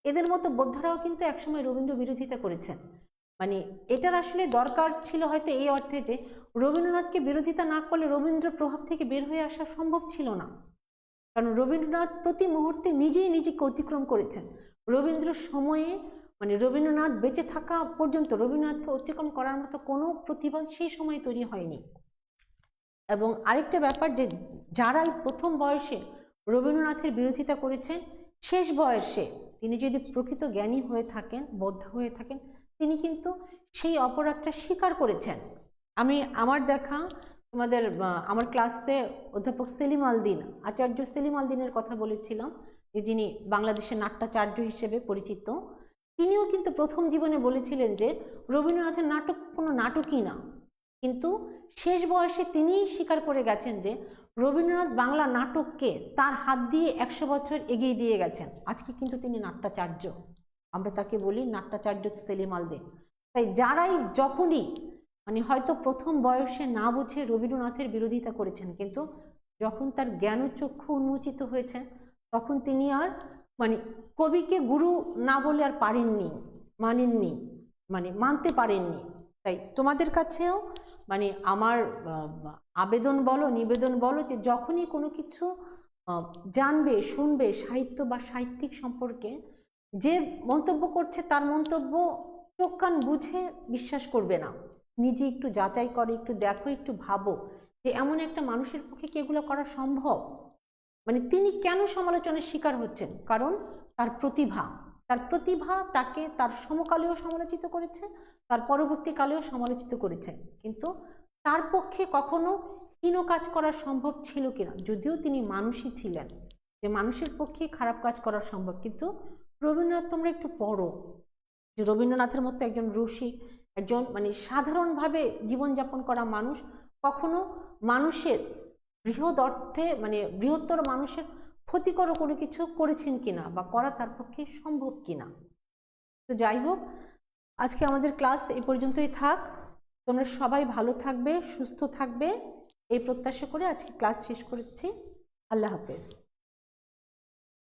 Speaker 1: এদের মতো বোদ্ধারাও কিন্তু একসময় রবীন্দ্র বিরোধিতা করেছেন। মানে এটার আসলে দরকার ছিল হয়তো এই অর্থে যে রবীন্দ্রনাথকে বিরোধিতা না করলে রবীন্দ্র প্রভাব থেকে বের হয়ে আসা সম্ভব ছিল না, কারণ রবীন্দ্রনাথ প্রতি মুহূর্তে নিজেই নিজেকে অতিক্রম করেছেন। রবীন্দ্র সময়ে মানে রবীন্দ্রনাথ বেঁচে থাকা পর্যন্ত রবীন্দ্রনাথকে অতিক্রম করার মতো কোনো প্রতিভা সেই সময় তৈরি হয়নি। এবং আরেকটা ব্যাপার যে যারাই প্রথম বয়সে রবীন্দ্রনাথের বিরোধিতা করেছেন, শেষ বয়সে তিনি যদি প্রকৃত জ্ঞানী হয়ে থাকেন, বোদ্ধা হয়ে থাকেন, তিনি কিন্তু সেই অপরাধটা স্বীকার করেছেন। আমি আমার দেখা তোমাদের আমার ক্লাসে অধ্যাপক সেলিম আলদিন, আচার্য সেলিম আলদিনের কথা বলেছিলাম, যিনি বাংলাদেশের নাট্যাচার্য হিসেবে পরিচিত। তিনিও কিন্তু প্রথম জীবনে বলেছিলেন যে রবীন্দ্রনাথের নাটক কোনো নাটকই না, কিন্তু শেষ বয়সে তিনিই স্বীকার করে গেছেন যে রবীন্দ্রনাথ বাংলা নাটককে তার হাত দিয়ে 100 বছর এগিয়ে দিয়ে গেছেন। আজকে কিন্তু তিনি নাট্যাচার্য, আমরা তাকে বলি নাট্যাচার্য সেলিম আলদিন। তাই যারাই যখনই মানে হয়তো প্রথম বয়সে না বুঝে রবীন্দ্রনাথের বিরোধিতা করেছেন, কিন্তু যখন তার জ্ঞানচক্ষু উন্মোচিত হয়েছে তখন তিনি আর মানে কবিকে গুরু না বলে আর মানেননি, মানে মানতে পারেননি। তাই তোমাদের কাছেও মানে আমার আবেদন বলো, নিবেদন বলো, যে যখনই কোনো কিছু জানবে, শুনবে সাহিত্য বা সাহিত্যিক সম্পর্কে, যে মন্তব্য করছে তার মন্তব্য চোখ কান বুঝে বিশ্বাস করবে না, নিজে একটু যাচাই করে, একটু দেখো, একটু ভাবো যে এমন একটা মানুষের পক্ষে কি এগুলো করা সম্ভব। মানে তিনি কেন সমালোচনার শিকার হচ্ছেন? কারণ তার প্রতিভা তাকে তার সমকালেও সমালোচিত করেছে, তার পরবর্তীকালেও সমালোচিত করেছে, কিন্তু তার পক্ষে কখনো হীন কাজ করা সম্ভব ছিল কিনা, যদিও তিনি মানুষই ছিলেন, যে মানুষের পক্ষে খারাপ কাজ করা সম্ভব। কিন্তু রবীন্দ্রনাথ তোমরা একটু পড়ো, যে রবীন্দ্রনাথের মতো একজন রসিক, একজন মানে সাধারণভাবে জীবনযাপন করা মানুষ কখনো মানুষের বৃহৎ অর্থে মানে বৃহত্তর মানুষের ক্ষতিকর কোনো কিছু করেছেন কিনা বা করা তার পক্ষে সম্ভব কিনা। তো যাই হোক, আজকে আমাদের ক্লাস এই পর্যন্তই থাক। তোমরা সবাই ভালো থাকবে, সুস্থ থাকবে, এই প্রত্যাশা করে আজকে ক্লাস শেষ করছি। আল্লাহ হাফেজ।